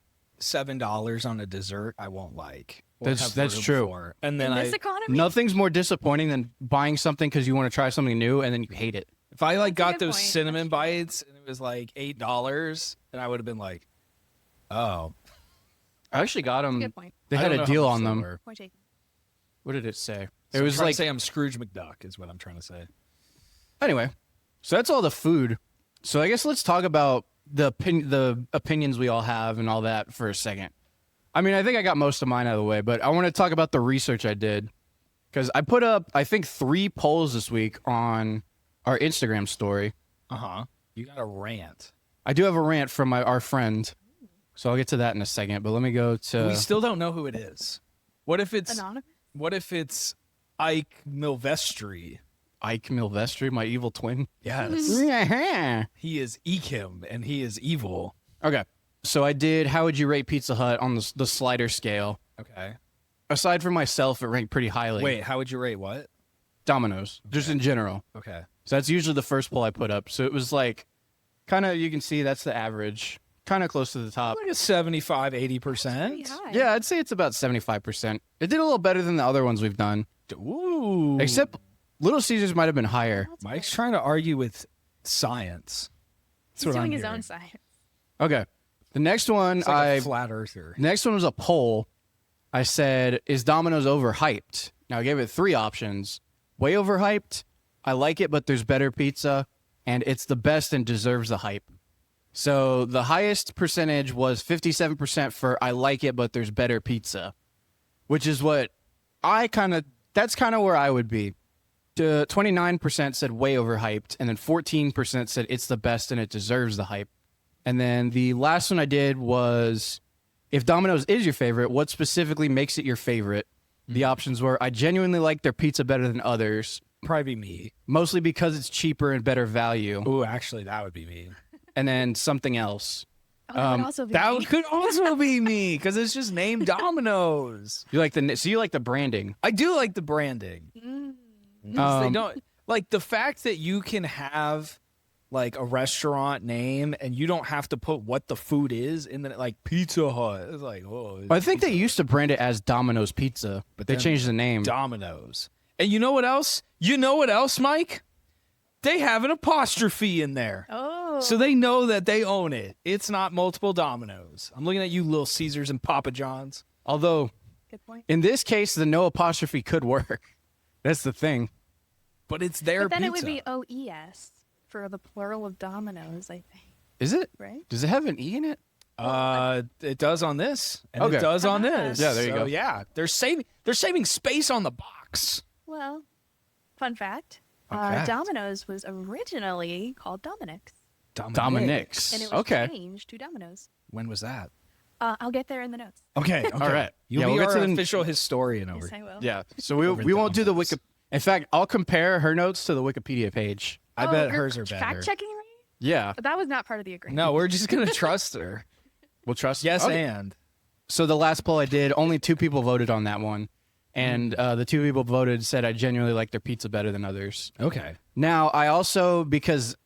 $7 on a dessert I won't like. or That's- have that's room true. for. And then In this economy, Nothing's more disappointing than buying something because you want to try something new and then you hate it. if I like That's a got good those point. cinnamon That's true. bites and it was like $8, then I would have been like, oh. I actually got them. good point. They I had don't a know how deal much on they them. were. Point taken. What did it say? So It I'm was trying like to say I'm Scrooge McDuck is what I'm trying to say. anyway. So that's all the food. So I guess let's talk about the opinions we all have and all that for a second. I mean, I think I got most of mine out of the way, but I want to talk about the research I did because I put up, I think, 3 polls this week on our Instagram story. Uh-huh. You got a rant. I do have a rant from our friend, so I'll get to that in a second. But let me go to. We still don't know who it is. What if it's Anonymous. Ike Milvestri? Ike Milvestri, my evil twin. Yes. Yeah. He is Ekim and he is evil. Okay. So I did how would you rate Pizza Hut on the slider scale? Okay. Aside from myself, it ranked pretty highly. Wait, how would you rate what? Domino's, just in general. Okay. So that's usually the first poll I put up. So it was like, kind of, you can see that's the average, kind of close to the top. Like a 75, Pretty 80%. high. Yeah, I'd say it's about 75%. It did a little better than the other ones we've done, Ooh. except Little Caesars might have been higher. Mike's trying to argue with science. That's He's what doing I'm his hearing. own science. Okay. The next one, It's like a flat earther. next one was a poll. I said, is Domino's overhyped? Now I gave it 3 options. Way overhyped, I like it, but there's better pizza, and it's the best and deserves the hype. So the highest percentage was 57% for I like it, but there's better pizza, which is what that's kind of where I would be. 29% said way overhyped, and then 14% said it's the best and it deserves the hype. And then the last one I did was if Domino's is your favorite, what specifically makes it your favorite? The options were, I genuinely like their pizza better than others, Probably be me. mostly because it's cheaper and better value. Ooh, actually, that would be me. And then something else. Oh, that would also be That me. could also be me because it's just named Domino's. You like the branding. I do like the branding. They don't like the fact that you can have like a restaurant name and you don't have to put what the food is in the like Pizza Hut. It's like, oh, I think they used to brand it as Domino's Pizza, but they then changed the name. Domino's. And you know what else? You know what else, Mike? They have an apostrophe in there. Oh. So they know that they own it. It's not multiple Domino's. I'm looking at you, Little Caesars and Papa John's. Although, Good point. in this case, the no apostrophe could work. That's the thing. But it's their But then pizza. it would be OES for the plural of Domino's, I think. Is it? Right? Does it have an E in it? It does on this, and Okay. it does on Ah. this. Yeah, there you So, go. Yeah, they're saving space on the box. Well, fun fact. Fun fact. Domino's was originally called Dominic's, Dominic's. and it was Okay. changed to Domino's. When was that? I'll get there in the notes. Okay. All right. You'll Yeah, be we'll get our to the- official historian over Yes, here. I will. Yeah. So Over we won't do the Domino's. Wiki. In fact, I'll compare her notes to the Wikipedia page. I bet you're hers are better. Fact checking me? Yeah. That was not part of the agreement. No, we're just gonna trust her. We'll trust. Yes, Okay. and So the last poll I did, only 2 people voted on that one. And the 2 people voted said I genuinely like their pizza better than others. okay. Now, I also, because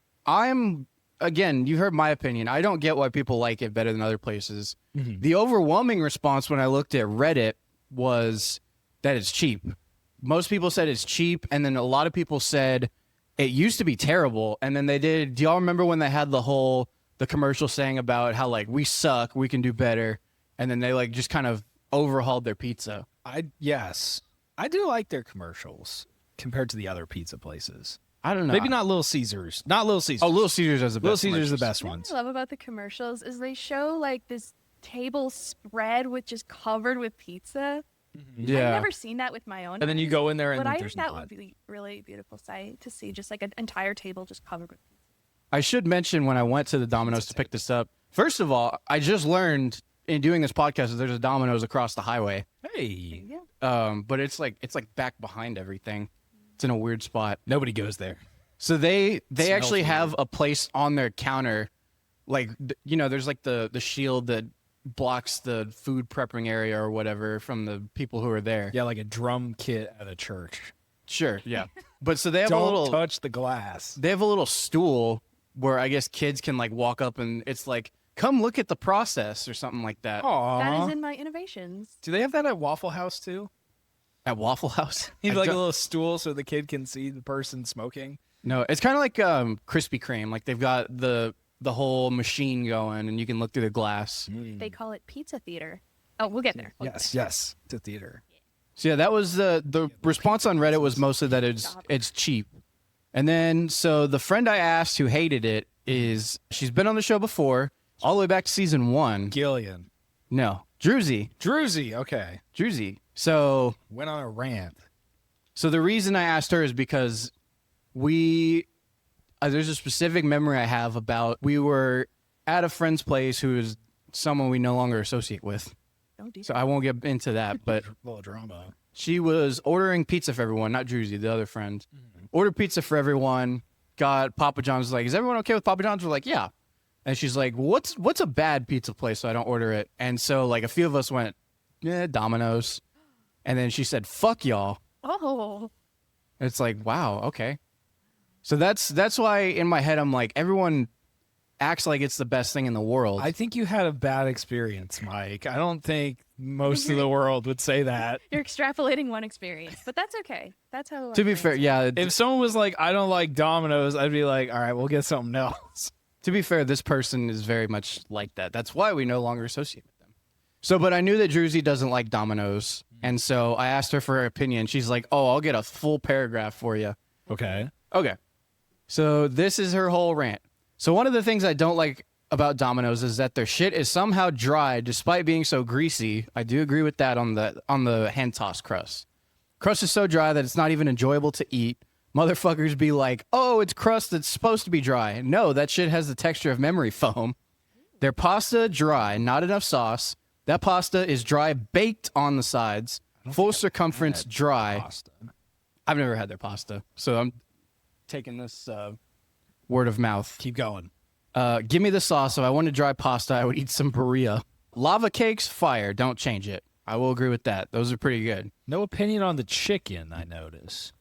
again, you heard my opinion. I don't get why people like it better than other places. The overwhelming response when I looked at Reddit was that it's cheap. Most people said it's cheap, and then a lot of people said it used to be terrible. And then do y'all remember when they had the commercial saying about how like we suck, we can do better, and then they like just kind of overhauled their pizza. Yes, I do like their commercials compared to the other pizza places. I don't know. Maybe not Little Caesars. Not Little Caesars. Oh, Little Caesars has the best. Little Caesars the commercials. best What ones. I love about the commercials is they show like this table spread with just covered with pizza. Yeah. I've never seen that with my own. And then you eyes, go in there and but then I there's think that not. would be really a beautiful sight to see, just like an entire table just covered with pizza. I should mention when I went to the Domino's to pick this up. First of all, I just learned in doing this podcast that there's a Domino's across the highway. Hey, Yeah. But it's like back behind everything. It's in a weird spot. nobody goes there. So they Smells actually weird. have a place on their counter, like there's like the shield that blocks the food prepping area or whatever from the people who are there. Yeah, like a drum kit at a church. Sure, yeah. But so they have Don't a little touch the glass. they have a little stool where I guess kids can like walk up and it's like, come look at the process or something like that. That is in my innovations. Do they have that at Waffle House too? At Waffle House. You have I like a don't- little stool so the kid can see the person smoking. No, it's kind of like Krispy Kreme. Like they've got the whole machine going, and you can look through the glass. They call it pizza theater. Oh, we'll get there. We'll get Yes, yes, to theater. So yeah, that was the response on Reddit was mostly that it's cheap. And then so the friend I asked who hated it is she's been on the show before, all the way back to season 1. Gillian. No, Druzy. Druzy, okay. Druzy. So Went on a rant. the reason I asked her is because there's a specific memory I have about we were at a friend's place who is someone we no longer associate with. Don't do So I won't get into that, but A little drama. she was ordering pizza for everyone, not Druzy, the other friend. Ordered pizza for everyone. Got Papa John's like, is everyone okay with Papa John's? We're like, yeah. And she's like, what's a bad pizza place so I don't order it? And so like a few of us went, yeah, Domino's. And then she said, fuck y'all. Oh, It's like, wow, okay. So that's why in my head I'm like, everyone acts like it's the best thing in the world. I think you had a bad experience, Mike. I don't think most of the world would say that. you're extrapolating one experience, but that's okay. That's how. To be fair, yeah. If someone was like, I don't like Domino's, I'd be like, all right, we'll get something else. To be fair, this person is very much like that. That's why we no longer associate with them. So, but I knew that Druzy doesn't like Domino's, and so I asked her for her opinion. She's like, "Oh, I'll get a full paragraph for you." Okay. Okay. So this is her whole rant. So one of the things I don't like about Domino's is that their shit is somehow dry despite being so greasy. I do agree with that on the hand toss crust. Crust is so dry that it's not even enjoyable to eat. Motherfuckers be like, oh, it's crust that's supposed to be dry. No, that shit has the texture of memory foam. Their pasta dry, not enough sauce. That pasta is dry, baked on the sides, full circumference, dry. Pasta. I've never had their pasta, so I'm taking this word of mouth. Keep going. Give me the sauce. If I wanted dry pasta, I would eat some burrito. Lava cakes, fire. Don't change it. I will agree with that. Those are pretty good. No opinion on the chicken, I notice.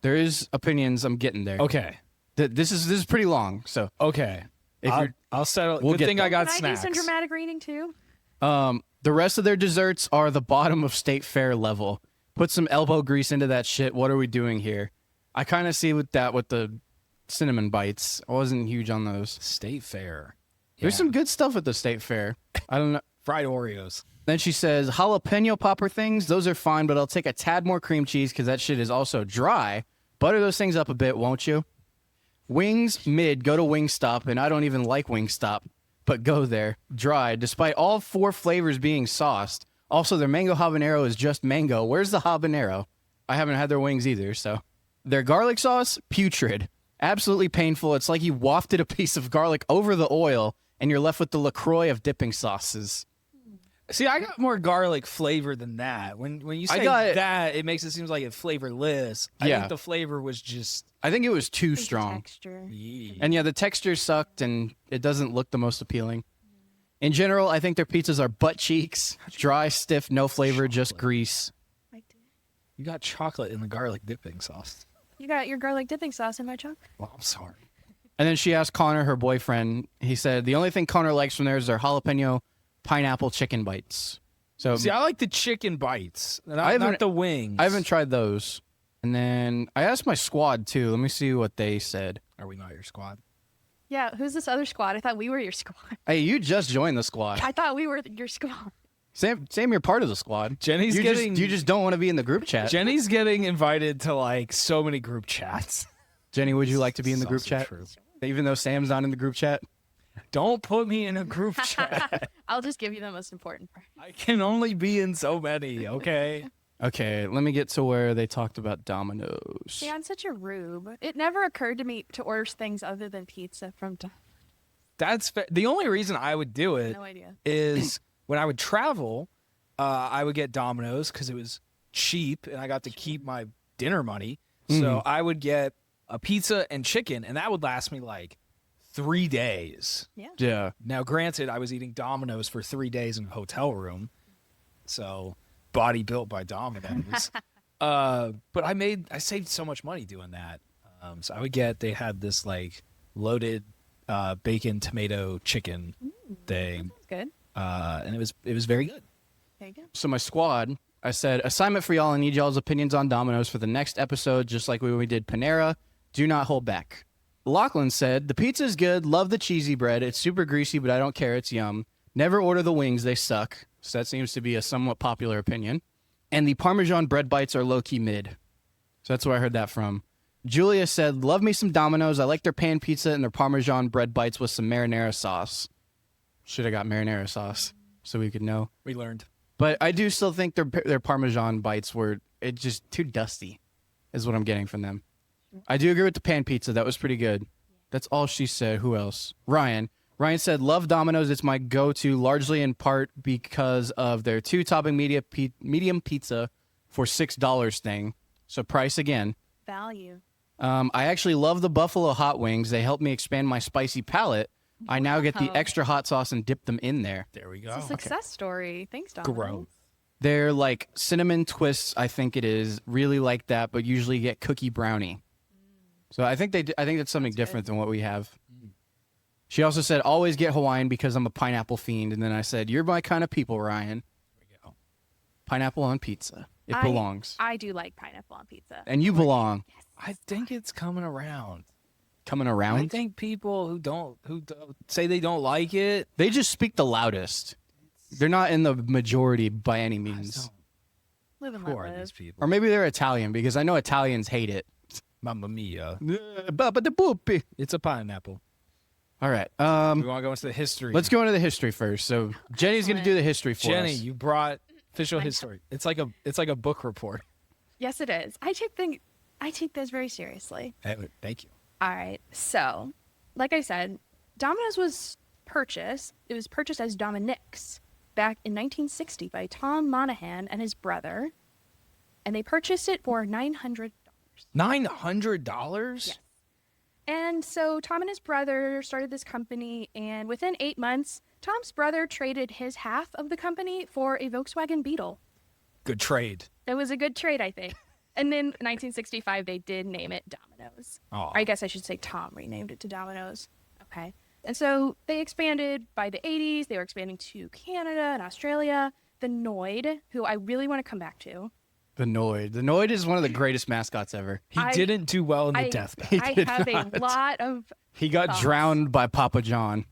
There is opinions. I'm getting there. Okay. This is pretty long. So Okay. If you're- I'll settle. We'll Good get thing there. I got Can snacks. I do some dramatic reading too? the rest of their desserts are the bottom of state fair level. Put some elbow grease into that shit. What are we doing here? I kind of see with the cinnamon bites. I wasn't huge on those. State Fair. There's Yeah. some good stuff at the state fair. I don't know. Fried Oreos. Then she says, jalapeno popper things, those are fine, but I'll take a tad more cream cheese because that shit is also dry. Butter those things up a bit, won't you? Wings, mid, go to Wingstop, and I don't even like Wingstop, but go there. Dry, despite all 4 flavors being sauced. Also, their mango habanero is just mango. Where's the habanero? I haven't had their wings either, so. Their garlic sauce, putrid. Absolutely painful. It's like you wafted a piece of garlic over the oil, and you're left with the LaCroix of dipping sauces. See, I got more garlic flavor than that. When you I say got- that, it makes it seem like it's flavorless. I Yeah. think the flavor was just. I think it was too It's the strong. Texture. And yeah, the texture sucked and it doesn't look the most appealing. In general, I think their pizzas are butt cheeks, dry, stiff, no flavor, just grease. I do. You got chocolate in the garlic dipping sauce. You got your garlic dipping sauce in my chunk? Well, I'm sorry. And then she asked Connor, her boyfriend, he said, the only thing Connor likes from there is their jalapeno pineapple chicken bites. So See, I like the chicken bites, I not haven't- the wings. I haven't tried those. And then I asked my squad too. Let me see what they said. Are we not your squad? Yeah, who's this other squad? I thought we were your squad. Hey, you just joined the squad. I thought we were your squad. Same, you're part of the squad. Jenny's you getting- you just don't want to be in the group chat. Jenny's getting invited to like so many group chats. Jenny, would you like to be in the It's group also chat? true. Even though Sam's not in the group chat? Don't put me in a group chat. I'll just give you the most important part. I can only be in so many, okay? Okay, let me get to where they talked about Domino's. See, I'm such a rube. It never occurred to me to order things other than pizza from That's the only reason I would do it No idea. is when I would travel, I would get Domino's because it was cheap and I got to keep my dinner money. So I would get a pizza and chicken, and that would last me like 3 days. Yeah. Yeah. Now, granted, I was eating Domino's for 3 days in a hotel room, so body built by Domino's. But I saved so much money doing that. So I would they had this like loaded bacon tomato chicken thing, That's good. and it was very good. There you go. So my squad, I said, assignment for y'all. I need y'all's opinions on Domino's for the next episode, just like we did Panera. Do not hold back. Lachlan said, the pizza's good. Love the cheesy bread. It's super greasy, but I don't care. It's yum. Never order the wings. They suck. So that seems to be a somewhat popular opinion. And the Parmesan bread bites are low-key mid. So that's where I heard that from. Julia said, love me some Domino's. I like their pan pizza and their Parmesan bread bites with some marinara sauce. Should have got marinara sauce so we could know. We learned. But I do still think their Parmesan bites were just too dusty, is what I'm getting from them. I do agree with the pan pizza. That was pretty good. That's all she said. Who else? Ryan. Ryan said, love Domino's. It's my go-to, largely in part because of their 2-topping medium pizza for $6 thing. So price again. Value. I actually love the Buffalo hot wings. They help me expand my spicy palate. I now get the Wow. extra hot sauce and dip them in there. There we It's go. a success story. Thanks, Dom. Growth. They're like cinnamon twists, I think it is. Really like that, but usually get cookie brownie. So I think I think that's something different than what we have. She also said, always get Hawaiian because I'm a pineapple fiend. And then I said, you're my kind of people, Ryan. There we go. Pineapple on pizza. It belongs. I do like pineapple on pizza. And you belong. I think it's coming around. Coming I around. think people who don't say they don't like it. They just speak the loudest. They're not in the majority by any means. Live and Who let are live. these people? Or maybe they're Italian because I know Italians hate it. Mamma mia! Baba de boopy. It's a pineapple. All right. We want to go into the history. Let's go into the history first. So Jenny's going to do the history for Jenny, us. you brought official history. It's like a book report. Yes, it is. I take this very seriously. Hey, thank you. All right. So, like I said, Domino's was purchased. It was purchased as Dominick's back in 1960 by Tom Monahan and his brother, and they purchased it for $900. $900? Yes. And so Tom and his brother started this company, and within 8 months, Tom's brother traded his half of the company for a Volkswagen Beetle. Good trade. It was a good trade, I think. And then in 1965, they did name it Domino's. Aw. Or I guess I should say Tom renamed it to Domino's. Okay. And so they expanded by the 80s. They were expanding to Canada and Australia. The Noid, who I really want to come back to. The Noid. The Noid is one of the greatest mascots ever. He didn't do well in the death battle. I did have not. a lot of He got thoughts. drowned by Papa John.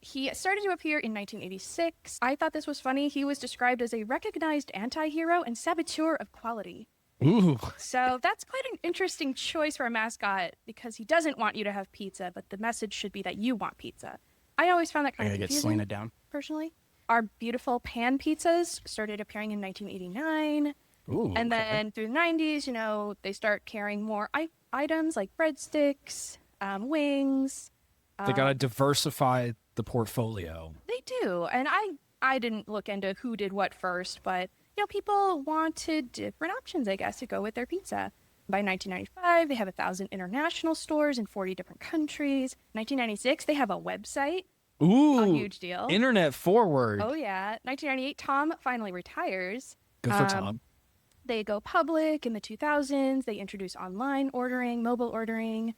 He started to appear in 1986. I thought this was funny. He was described as a recognized anti-hero and saboteur of quality. Ooh. So that's quite an interesting choice for a mascot because he doesn't want you to have pizza, but the message should be that you want pizza. I always found that I kind gotta of get confusing, Selena down. personally. Our beautiful pan pizzas started appearing in 1989. Ooh. And then through the 90s, you know, they start carrying more items like breadsticks, wings. They got to diversify the portfolio. They do. And I didn't look into who did what first, but, you know, people wanted different options, I guess, to go with their pizza. By 1995, they have 1,000 international stores in 40 different countries. 1996, they have a website. Ooh. A huge deal. Internet forward. Oh, yeah. 1998, Tom finally retires. Good for Tom. They go public in the 2000s. They introduce online ordering, mobile ordering,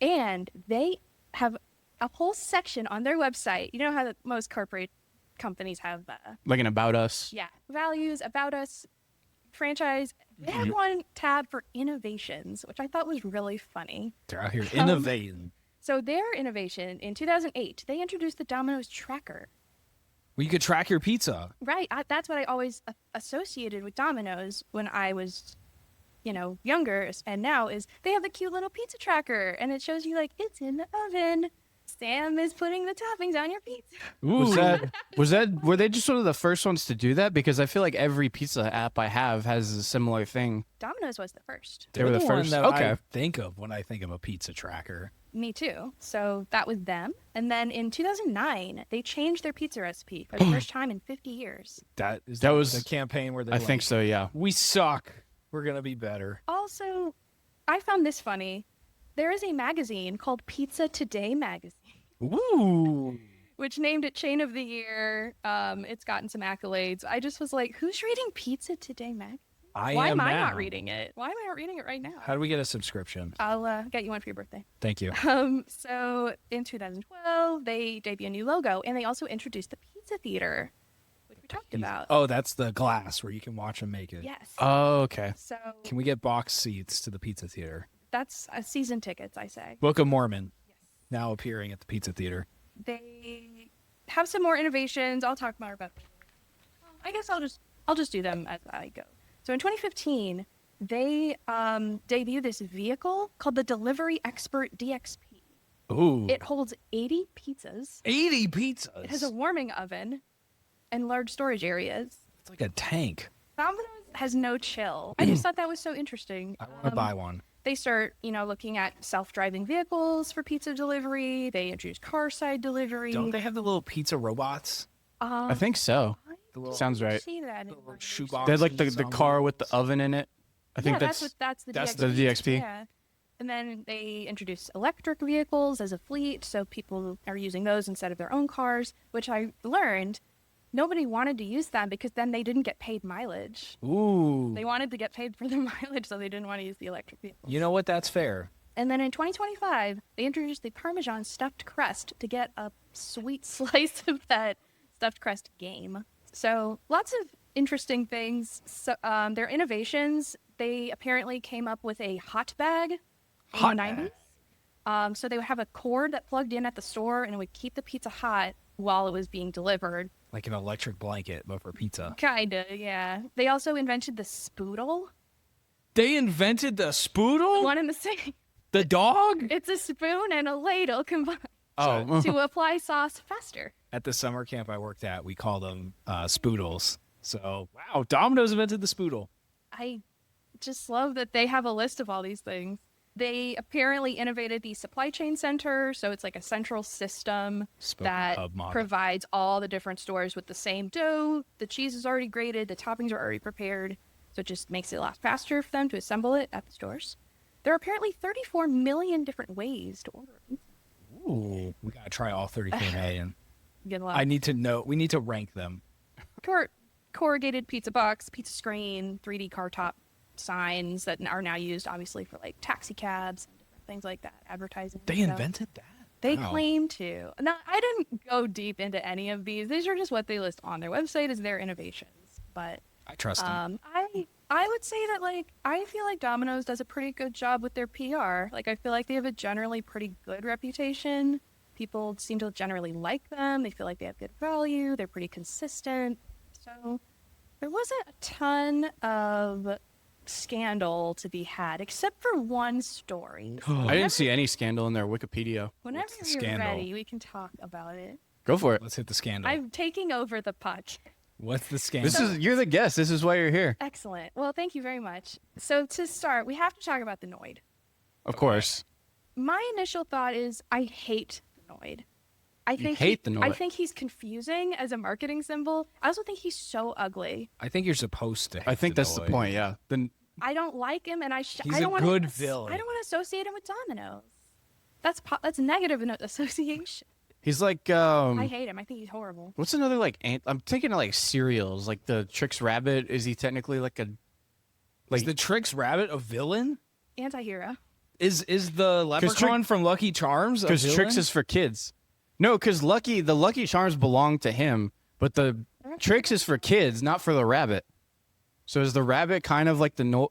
and they have a whole section on their website. You know how most corporate companies have, Like an About Us. values, about us, franchise. They have one tab for innovations, which I thought was really funny. They're out here innovating. So their innovation in 2008, they introduced the Domino's Tracker. Well, you could track your pizza. Right. That's what I always associated with Domino's when I was, you know, younger. And now is they have the cute little pizza tracker. And it shows you, like, it's in the oven. Sam is putting the toppings on your pizza. Were they just sort of the first ones to do that? Because I feel like every pizza app I have has a similar thing. Domino's was the first. They were the one first? that Okay. I think of when I think of a pizza tracker. Me too. So that was them. And then in 2009, they changed their pizza recipe for the first time in 50 years. That was the campaign where they I think so, yeah. We suck. We're going to be better. Also, I found this funny. There is a magazine called Pizza Today magazine, Ooh. which named it Chain of the Year. It's gotten some accolades. I just was like, who's reading Pizza Today magazine? Why am I not reading it? Why am I not reading it right now? How do we get a subscription? I'll get you one for your birthday. Thank you. So in 2012, they debut a new logo, and they also introduced the Pizza Theater, which we talked about. Oh, that's the glass where you can watch them make it. Yes. Oh, okay. So Can we get box seats to the pizza theater? that's season tickets, I say. Book of Mormon, now appearing at the pizza theater. They have some more innovations. I'll talk more about. I guess I'll just do them as I go. So in 2015, they debuted this vehicle called the Delivery Expert DXP. Ooh. It holds 80 pizzas. 80 pizzas. It has a warming oven and large storage areas. It's like a tank. Domino's has no chill. I just thought that was so interesting. I want to buy one. They start, you know, looking at self-driving vehicles for pizza delivery. They introduce car-side delivery. Don't they have the little pizza robots? I think so. The little, Sounds right. See that in my shoebox. They had like the car with the oven in it. I think yeah, that's that's the that's DXP. the DXP. Yeah. And then they introduce electric vehicles as a fleet, so people are using those instead of their own cars, which I learned nobody wanted to use them because then they didn't get paid mileage. Ooh. They wanted to get paid for the mileage, so they didn't want to use the electric vehicles. You know what? That's fair. And then in 2025, they introduced the Parmesan stuffed crust to get a sweet slice of that stuffed crust game. So lots of interesting things. So their innovations, they apparently came up with a hot bag in Hot the bag. 90s. So they would have a cord that plugged in at the store, and it would keep the pizza hot while it was being delivered. Like an electric blanket, but for pizza. Kinda, yeah. They also invented the spoodle. They invented the spoodle? One and the same. The dog? It's a spoon and a ladle combined Oh, to apply sauce faster. At the summer camp I worked at, we called them spoodles. So, wow, Domino's invented the spoodle. I just love that they have a list of all these things. They apparently innovated the supply chain center, so it's like a central system Spoken that hub model. provides all the different stores with the same dough. The cheese is already grated, the toppings are already prepared, so it just makes it a lot faster for them to assemble it at the stores. There are apparently 34 million different ways to order it. Ooh, we gotta try all 33 million. Get a lot. I need to know. We need to rank them. Corrugated pizza box, pizza screen, 3D car top signs that are now used, obviously, for like taxi cabs and different things like that, advertising. They So invented that. They Wow. claim to. Now, I didn't go deep into any of these. These are just what they list on their website as their innovations. But I trust them. I would say that I feel like Domino's does a pretty good job with their PR. Like I feel like they have a generally pretty good reputation. People seem to generally like them. They feel like they have good value. They're pretty consistent. So there wasn't a ton of scandal to be had, except for one story. I didn't see any scandal in their Wikipedia. Whenever What's the you're scandal? ready, we can talk about it. Go for it. Let's hit the scandal. I'm taking over the podcast. What's the scandal? You're the guest. This is why you're here. Excellent. Well, thank you very much. So to start, we have to talk about the Noid. Of course. My initial thought is I hate the Noid. I think hate the I Noid? think he's confusing as a marketing symbol. I also think he's so ugly. I think you're supposed to. I think that's the Deloitte. point. Yeah. Then I don't like him, and He's I don't a wanna, good villain. I don't want to associate him with Domino's. That's negative association. he's like I hate him. I think he's horrible. what's another like I'm thinking of like cereals, like the Trix Rabbit. Is he technically like a Is the Trix Rabbit a villain? Anti-hero. Is the leprechaun from Lucky Charms a because villain? Trix is for kids? No, because the Lucky Charms belong to him, but the Trix is for kids, not for the rabbit. So is the rabbit kind of like the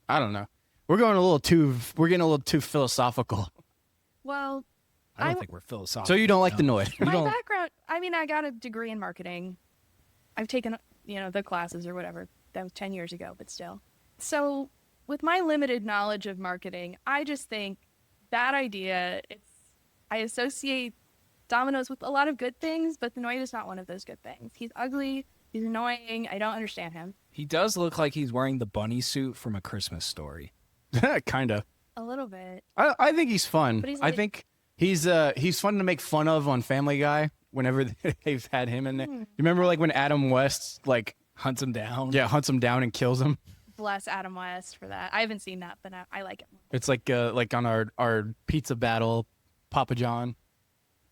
I don't know. We're getting a little too philosophical. Well, I don't think we're philosophical. So you don't like the Noid? my background, I mean, I got a degree in marketing. I've taken, the classes or whatever. That was 10 years ago, but still. So with my limited knowledge of marketing, I just think bad idea. I associate Domino's with a lot of good things, but the Noid is not one of those good things. He's ugly. He's annoying. I don't understand him. He does look like he's wearing the bunny suit from A Christmas Story. Kind of. A little bit. I think he's fun. But he's I like- think he's fun to make fun of on Family Guy whenever they've had him in there. You remember like when Adam West Hunts him down. hunts him down and kills him? Bless Adam West for that. I haven't seen that, but I like it. It's like on our pizza battle, Papa John.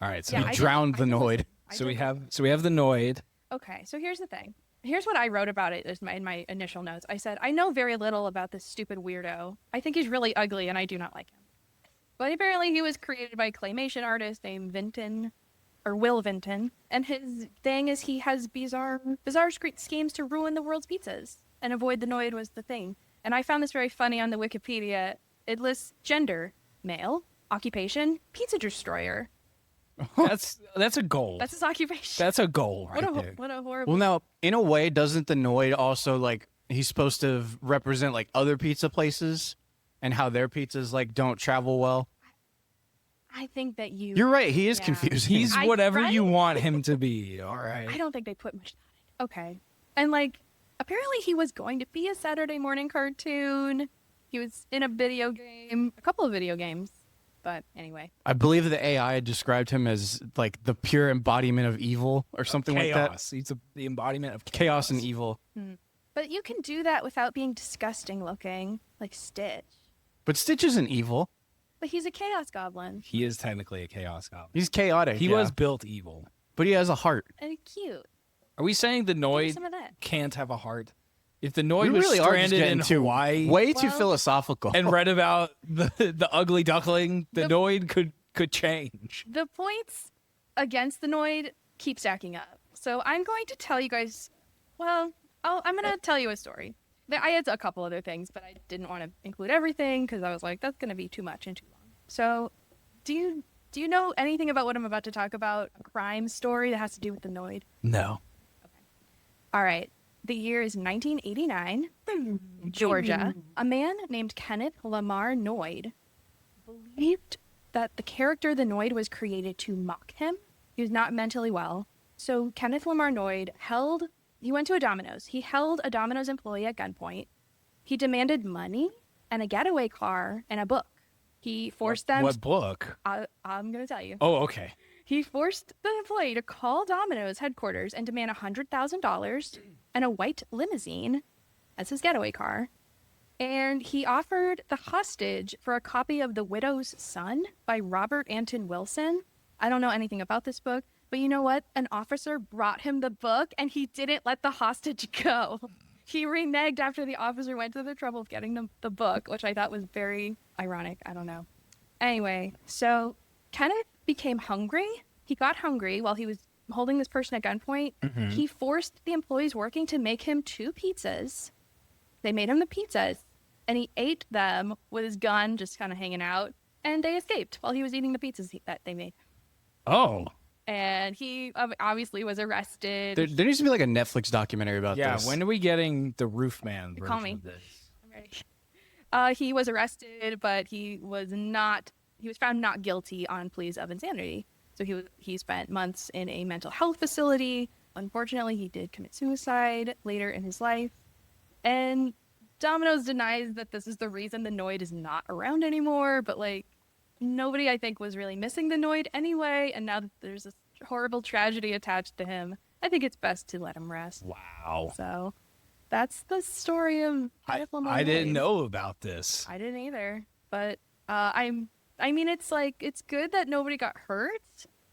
All right. So Yeah, he I did- drowned the I did Noid. listen. I so did we listen. have the Noid. Okay, so here's the thing. Here's what I wrote about it in my initial notes. I said, I know very little about this stupid weirdo. I think he's really ugly, and I do not like him. But apparently he was created by a claymation artist named Vinton, or Will Vinton. And his thing is he has bizarre schemes to ruin the world's pizzas. And avoid the Noid was the thing. And I found this very funny on the Wikipedia. It lists gender, male, occupation, pizza destroyer. That's a goal. That's his occupation. That's a goal right there. What a horrible... Well, now in a way, doesn't the Noid also he's supposed to represent like other pizza places and how their pizzas don't travel well? I think that You're right. He is Yeah. confusing. He's I- whatever you right? want him to be. All right. I don't think they put much thought in. Okay. And apparently he was going to be a Saturday morning cartoon. He was in a couple of video games. But anyway. I believe the AI described him as the pure embodiment of evil or something like that. Chaos. He's the embodiment of Chaos and evil. But you can do that without being disgusting looking, like Stitch. But Stitch isn't evil. But he's a chaos goblin. He is technically a chaos goblin. He's chaotic. He yeah. was built evil. but he has a heart. And he's cute. Are we saying the Give Noid some of that. can't have a heart? If the Noid We was really are just stranded getting in too Hawaii way too Well- philosophical. and read about the ugly duckling, the The- Noid could change. The points against the Noid keep stacking up. So I'm going to tell you guys, I'm going to tell you a story. I had a couple other things, but I didn't want to include everything because I was like, that's going to be too much and too long. So do you know anything about what I'm about to talk about? A crime story that has to do with the Noid? No. All right. The year is 1989. Georgia. A man named Kenneth Lamar Noid believed that the character the Noid was created to mock him. He was not mentally well. So Kenneth Lamar Noid he went to a Domino's. He held a Domino's employee at gunpoint. He demanded money and a getaway car and a book. He forced them. What book? I'm going to tell you. Oh, okay. He forced the employee to call Domino's headquarters and demand $100,000 and a white limousine as his getaway car. And he offered the hostage for a copy of The Widow's Son by Robert Anton Wilson. I don't know anything about this book, but you know what? An officer brought him the book and he didn't let the hostage go. He reneged after the officer went to the trouble of getting the book, which I thought was very ironic. I don't know. Anyway, so Kenneth became hungry. He got hungry while he was holding this person at gunpoint. Mm-hmm. He forced the employees working to make him 2 pizzas. They made him the pizzas, and he ate them with his gun just kind of hanging out, and they escaped while he was eating the pizzas that they made. Oh. And he obviously was arrested. There needs to be like a Netflix documentary about Yeah, this. when are we getting the Roofman version Call me. of this? I'm ready. He was arrested, but he was found not guilty on pleas of insanity. So he spent months in a mental health facility. Unfortunately, he did commit suicide later in his life. And Domino's denies that this is the reason the Noid is not around anymore, but like nobody I think was really missing the Noid anyway, and now that there's this horrible tragedy attached to him, I think it's best to let him rest. Wow. So that's the story of Kenneth Lamar I didn't Noid. know about this. I didn't either, but I mean, it's like it's good that nobody got hurt,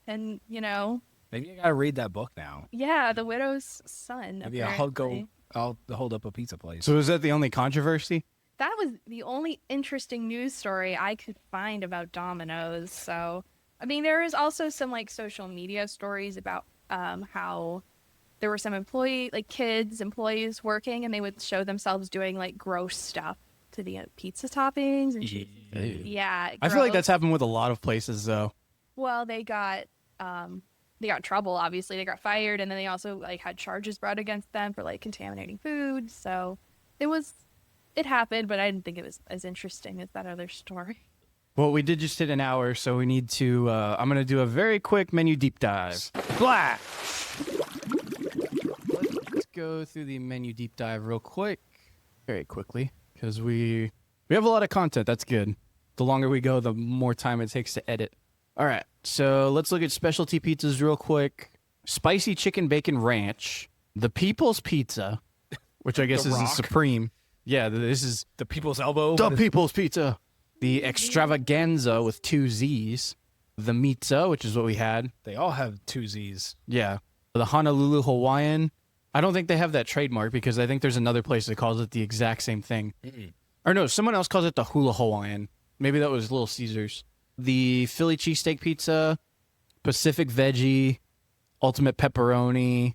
and you know, Maybe I gotta read that book now. yeah, The Widow's Son. Maybe apparently. I'll hold up a pizza place. So is that the only controversy? That was the only interesting news story I could find about Domino's. So, I mean, there is also some like social media stories about how there were some employees working, and they would show themselves doing like gross stuff to the pizza toppings. And yeah, I feel like gross. that's happened with a lot of places though. Well, they got trouble. Obviously, they got fired, and then they also like had charges brought against them for like contaminating food. So it happened, but I didn't think it was as interesting as that other story. Well, we did just hit an hour, so we need to. I'm gonna do a very quick menu deep dive. Blah. Let's go through the menu deep dive real quick, very quickly, because we have a lot of content. That's good. The longer we go, the more time it takes to edit. All right, so let's look at specialty pizzas real quick. Spicy chicken bacon ranch, the People's Pizza, which I guess The is the Rock. supreme. Yeah, this is The People's Elbow. the People's Pizza. The Extravaganza with 2 Z's. The Mitza, which is what we had. They all have 2 Z's. Yeah. The Honolulu Hawaiian. I don't think they have that trademark because I think there's another place that calls it the exact same thing. Or no, someone else calls it the Hula Hawaiian. Maybe that was Little Caesars. The Philly cheesesteak pizza, Pacific veggie, ultimate pepperoni,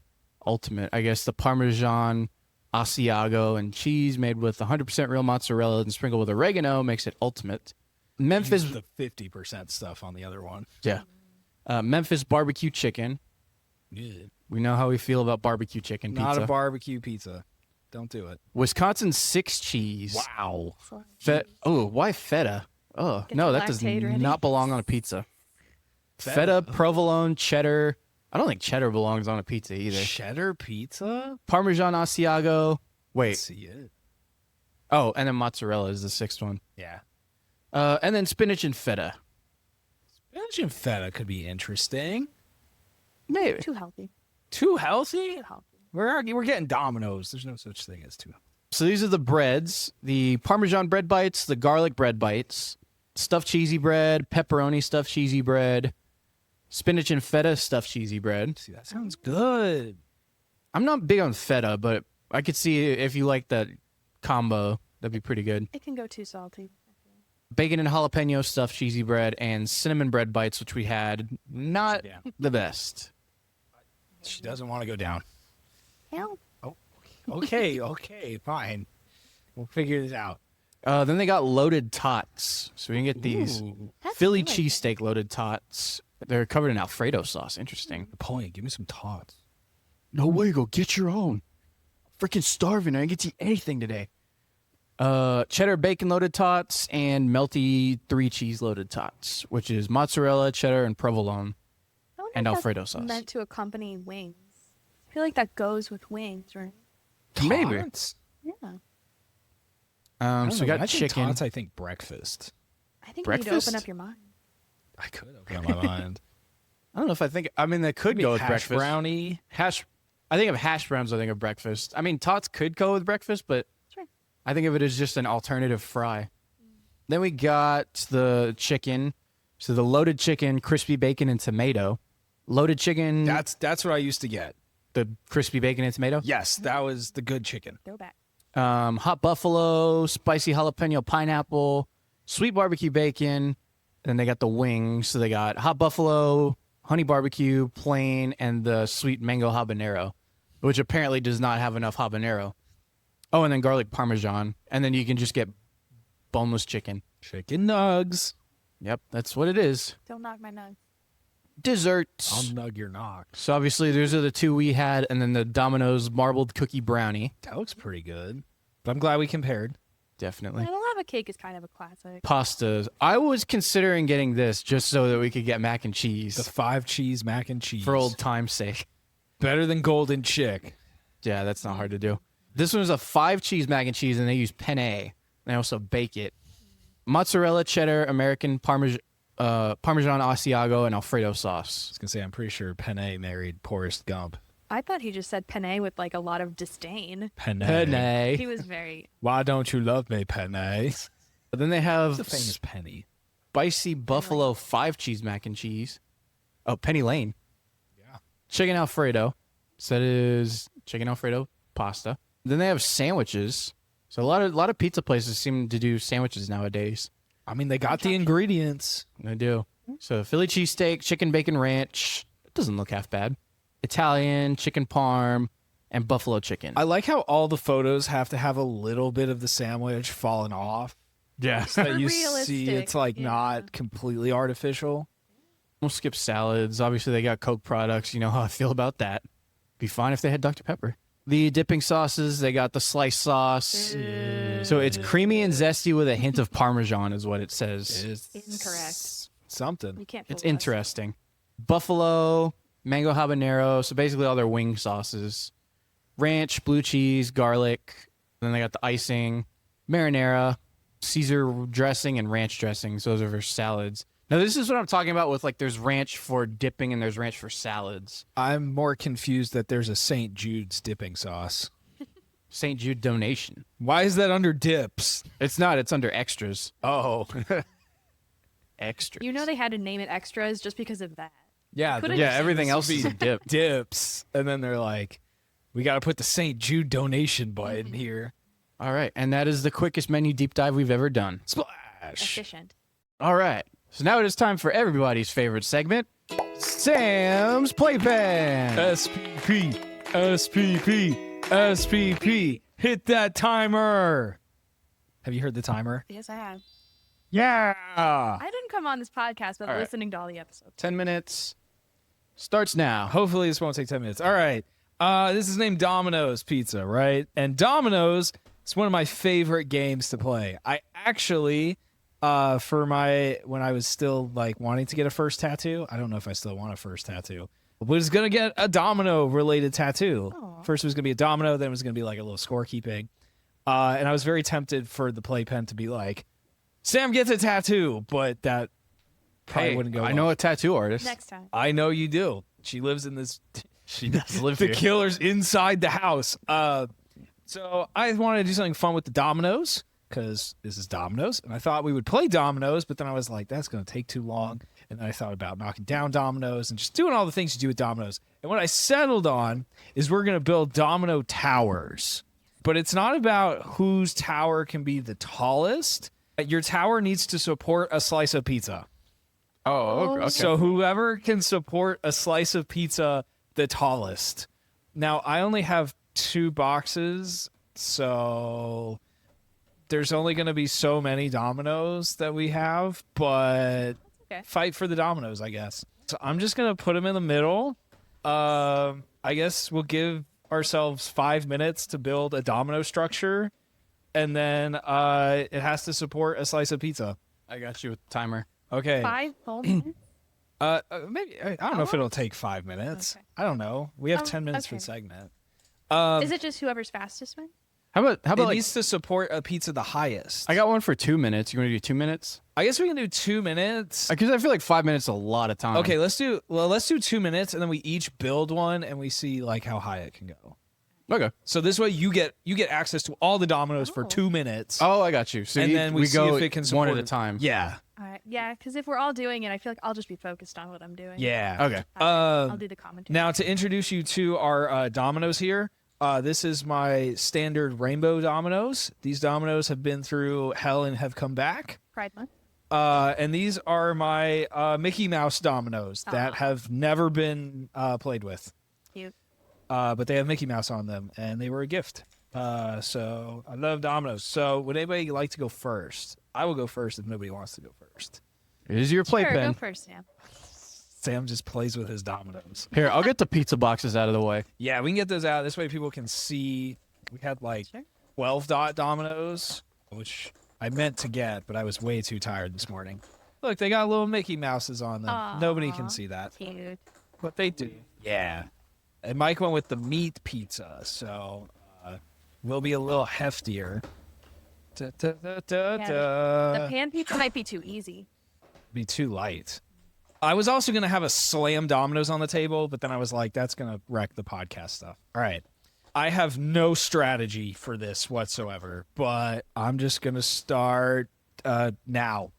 I guess the Parmesan, Asiago, and cheese made with 100% real mozzarella and sprinkled with oregano makes it ultimate. Memphis, Use the 50% stuff on the other one. yeah. Memphis barbecue chicken. We know how we feel about barbecue chicken pizza. Not a barbecue pizza. Don't do it. Wisconsin 6 cheese. Wow. Why feta? Oh, Get no, the that does lactate ready. not belong on a pizza. Feta? Feta, provolone, cheddar. I don't think cheddar belongs on a pizza either. Cheddar pizza? Parmesan Asiago. Let's Wait. see it. Oh, and then mozzarella is the 6th one. Yeah. And then spinach and feta. Spinach and feta could be interesting. Maybe. Too healthy. Too healthy? Too healthy. We're getting Domino's. There's no such thing as too. So these are the breads. The Parmesan bread bites, the garlic bread bites, stuffed cheesy bread, pepperoni stuffed cheesy bread, spinach and feta stuffed cheesy bread. See, that sounds good. I'm not big on feta, but I could see if you like that combo, that'd be pretty good. It can go too salty. Bacon and jalapeno stuffed cheesy bread and cinnamon bread bites, which we had. Not Yeah. the best. She doesn't want to go down. Hell, Okay, fine. We'll figure this out. Then they got loaded tots. So we can get these Ooh. that's Philly good. cheesesteak loaded tots. They're covered in Alfredo sauce. Interesting. Napoleon, give me some tots. No way, go get your own. Freaking starving. I didn't get to eat anything today. Cheddar bacon loaded tots and melty 3 cheese loaded tots, which is mozzarella, cheddar, and provolone. I wonder and if that's Alfredo sauce. meant to accompany wings. I feel like that goes with wings, right? Maybe. Tots? Yeah. So we got I think chicken. Tots, I think breakfast. I I think you need to Breakfast? open up your mind. I could open up my mind. I don't know if I think. I mean, they could Maybe go with hash breakfast. brownie. I think of hash browns. I think of breakfast. I mean, tots could go with breakfast, but Sure. I think of it as just an alternative fry. Then we got the chicken. So the loaded chicken, crispy bacon and tomato. Loaded chicken. That's what I used to get. the crispy bacon and tomato. Yes, that was the good chicken. Throwback. Hot buffalo, spicy jalapeno pineapple, sweet barbecue bacon. Then they got the wings. So they got hot buffalo, honey barbecue, plain, and the sweet mango habanero, which apparently does not have enough habanero. Oh, and then garlic parmesan. And then you can just get boneless chicken. Chicken nugs. Yep, that's what it is. Don't knock my nugs. Desserts. I'll nug your knock. So obviously those are the two we had, and then the Domino's marbled cookie brownie. That looks pretty good. But I'm glad we compared. Definitely. And a lava cake is kind of a classic. Pastas. I was considering getting this just so that we could get mac and cheese The 5 cheese mac and cheese. for old time's sake. Better than golden chick. Yeah, that's not hard to do. This one was a 5 cheese mac and cheese, and they use penne. They also bake it. Mozzarella, cheddar, American Parmesan Asiago, and Alfredo I sauce. was going to say, I'm pretty sure Penne married Forrest Gump. I thought he just said penne with like a lot of disdain. Penne. Penne. He was very. Why don't you love me, Penne? But then they have The famous Penny. spicy buffalo 5 cheese mac and cheese. Oh, Penny Lane. Yeah. Chicken Alfredo. So that is chicken Alfredo pasta. Then they have sandwiches. So a lot of pizza places seem to do sandwiches nowadays. I mean, they got the ingredients. They do. So Philly cheesesteak, chicken bacon ranch. It doesn't look half bad. Italian, chicken parm, and buffalo chicken. I like how all the photos have to have a little bit of the sandwich falling off. Yeah. So that you see Realistic, it's like yeah. not completely artificial. We'll skip salads. Obviously, they got Coke products. You know how I feel about that. Be fine if they had Dr. Pepper. The dipping sauces, they got the sliced sauce. So it's creamy and zesty with a hint of Parmesan is what it says. It's Incorrect. something. You can't. It's fool us. interesting. Buffalo, mango habanero. So basically all their wing sauces. Ranch, blue cheese, garlic. Then they got the icing, marinara, Caesar dressing, and ranch dressing. So those are for salads. Now, this is what I'm talking about with, like, there's ranch for dipping and there's ranch for salads. I'm more confused that there's a St. Jude's dipping sauce. St. Jude donation. Why is that under dips? It's not. It's under extras. Oh. Extras. You know they had to name it extras just because of that. Yeah. Could've the- just- everything else is a dip. dips. And then they're like, we got to put the St. Jude donation button here. All right. And that is the quickest menu deep dive we've ever done. Splash. Efficient. All right. So now it is time for everybody's favorite segment, Sam's Playpen. SPP. SPP. SPP. Hit that timer. Have you heard the timer? Yes, I have. Yeah. I didn't come on this podcast, but All right. listening to all the episodes. 10 minutes. Starts now. Hopefully this won't take 10 minutes. All right. This is named Domino's Pizza, right? And Domino's is one of my favorite games to play. I actually, when I was still like wanting to get a first tattoo, I don't know if I still want a first tattoo, was going to get a domino related tattoo. Aw. First it was going to be a domino, then it was going to be like a little scorekeeping. And I was very tempted for the playpen to be like, Sam gets a tattoo, but that probably Hey, wouldn't go I well. know a tattoo artist. Next time. I know you do. She lives in this. She does live The here. killer's inside the house. So I wanted to do something fun with the dominoes because this is dominoes, and I thought we would play dominoes, but then I was like, that's going to take too long. And then I thought about knocking down dominoes and just doing all the things you do with dominoes. And what I settled on is we're going to build domino towers, but it's not about whose tower can be the tallest. Your tower needs to support a slice of pizza. Oh, okay. So whoever can support a slice of pizza the tallest. Now, I only have 2 boxes, so there's only going to be so many dominoes that we have, but Okay. fight for the dominoes, I guess. So I'm just going to put them in the middle. I guess we'll give ourselves 5 minutes to build a domino structure, and then it has to support a slice of pizza. I got you with the timer. Okay. 5 full minutes? Maybe I don't know if it'll take 5 minutes. Okay. I don't know. We have Oh, 10 minutes for okay. the segment. Is it just whoever's fastest win? How about it like needs to support a pizza the highest. I got one for 2 minutes. You want to do 2 minutes? I guess we can do 2 minutes. Because I feel like 5 minutes is a lot of time. Okay, let's do 2 minutes, and then we each build one, and we see like how high it can go. Okay. So this way you get access to all the Dominoes for 2 minutes. Oh, I got you. So and then we see go if it can one support at a time. Yeah. All right. Yeah, because if we're all doing it, I feel like I'll just be focused on what I'm doing. Yeah. Okay. I'll do the commentary. Now to introduce you to our Dominoes here. This is my standard rainbow Dominoes. These Dominoes have been through hell and have come back. Pride Month. And these are my Mickey Mouse Dominoes that have never been played with. Cute. But they have Mickey Mouse on them, and they were a gift. So I love Dominoes. So would anybody like to go first? I will go first if nobody wants to go first. Here's your Sure, playpen. go first, Sam. Sam just plays with his Dominoes. Here, I'll get the pizza boxes out of the way. Yeah, we can get those out. This way people can see. We had like 12 dot Dominoes, which I meant to get, but I was way too tired this morning. Look, they got little Mickey Mouses on them. Aw. Nobody can see that, Cute. but they do. Yeah. And Mike went with the meat pizza, so we'll be a little heftier. Da, da, da, da, The da. pan pizza might be too easy. Be too light. I was also going to have a slam Dominoes on the table, but then I was like, that's going to wreck the podcast stuff. All right. I have no strategy for this whatsoever, but I'm just going to start now.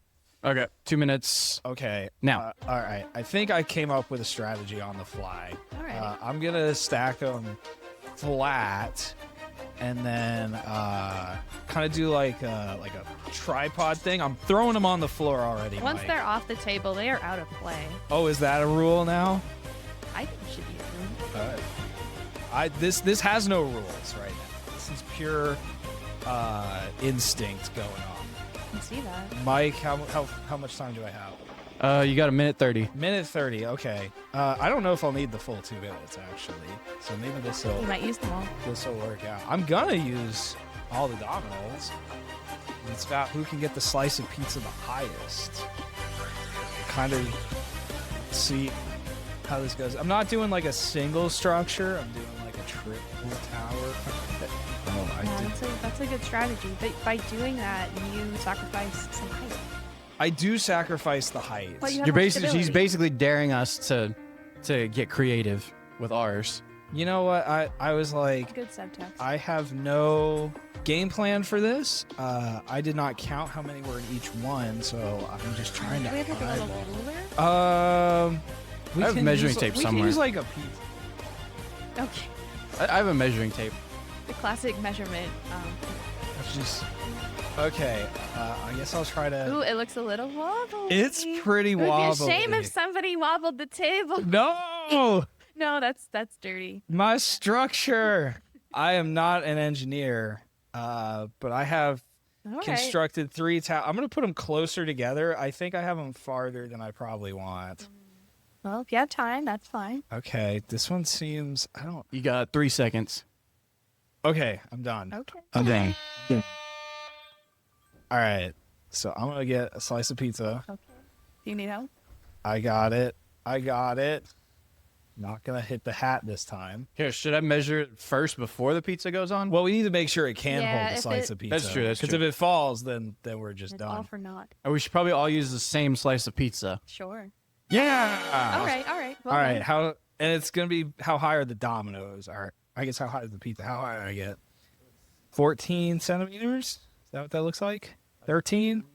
Okay. 2 minutes. Okay. Now. All right. I think I came up with a strategy on the fly. All right. I'm going to stack them flat and then kind of do like a tripod thing. I'm throwing them on the floor already. Once Mike. they're off the table, they are out of play. Oh, is that a rule now? I think it should be a room. This has no rules right now. This is pure instinct going on. I can see that. Mike, how much time do I have? You got a minute 30. Minute 30. Okay. I don't know if I'll need the full 2 minutes actually. So maybe this You will might use them all. work out. I'm gonna use all the Dominoes. It's about who can get the slice of pizza the highest. Kind of see how this goes. I'm not doing like a single structure. I'm doing like a triple tower. Oh, Yeah, that's a good strategy. But by doing that, you sacrifice some height. I do sacrifice the height. But you have You're more basically she's stability. basically daring us to get creative with ours. You know what? I was like, Good subtext. I have no game plan for this. I did not count how many were in each one, so I'm just trying to Do we have like a little eyeball. ruler? We I have can measuring use, tape we somewhere. can use like a piece. Okay. I have a measuring tape. The classic measurement. That's just okay. I guess I'll try to. Ooh, it looks a little wobbly. It's pretty It would be a wobbly. shame if somebody wobbled the table. No, No, that's dirty. my structure. I am not an engineer, but I have All right. constructed 3 towers. I'm gonna put them closer together. I think I have them farther than I probably want. Well, if you have time, that's fine. Okay, this one seems. I don't. You got 3 seconds. Okay, I'm done. Okay. I'm done. All right, so I'm gonna get a slice of pizza. Okay. Do you need help? I got it. Not gonna hit the hat this time. Here, should I measure it first before the pizza goes on? Well, we need to make sure it can Yeah, hold a if slice it- of pizza. That's true, that's Because true. if it falls, then we're just It's all done. for naught. Or we should probably all use the same slice of pizza. Sure. Yeah. All right. Well All right, done. how and it's gonna be how high are the Dominoes? Are I guess how high is the pizza? How high do I get? 14 centimeters? Is that what that looks like? 13?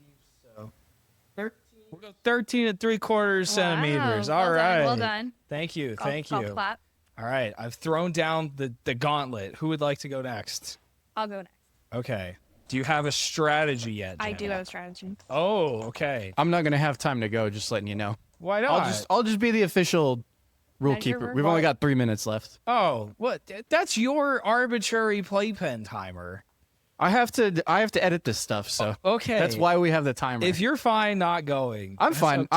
We'll go 13 and 3/4 centimeters. Wow. All Well right. done, well done. Thank you. Golf- Thank golf you. Clap. All right. I've thrown down the gauntlet. Who would like to go next? I'll go next. Okay. Do you have a strategy yet? I do Jenna? have a strategy. Oh, okay. I'm not gonna have time to go. Just letting you know. Why not? I'll just be the official rule Measure keeper. work. We've only got 3 minutes left. Oh, what? That's your arbitrary playpen timer. I have to edit this stuff, so Okay. that's why we have the timer. If you're fine not going, I'm that's fine. up to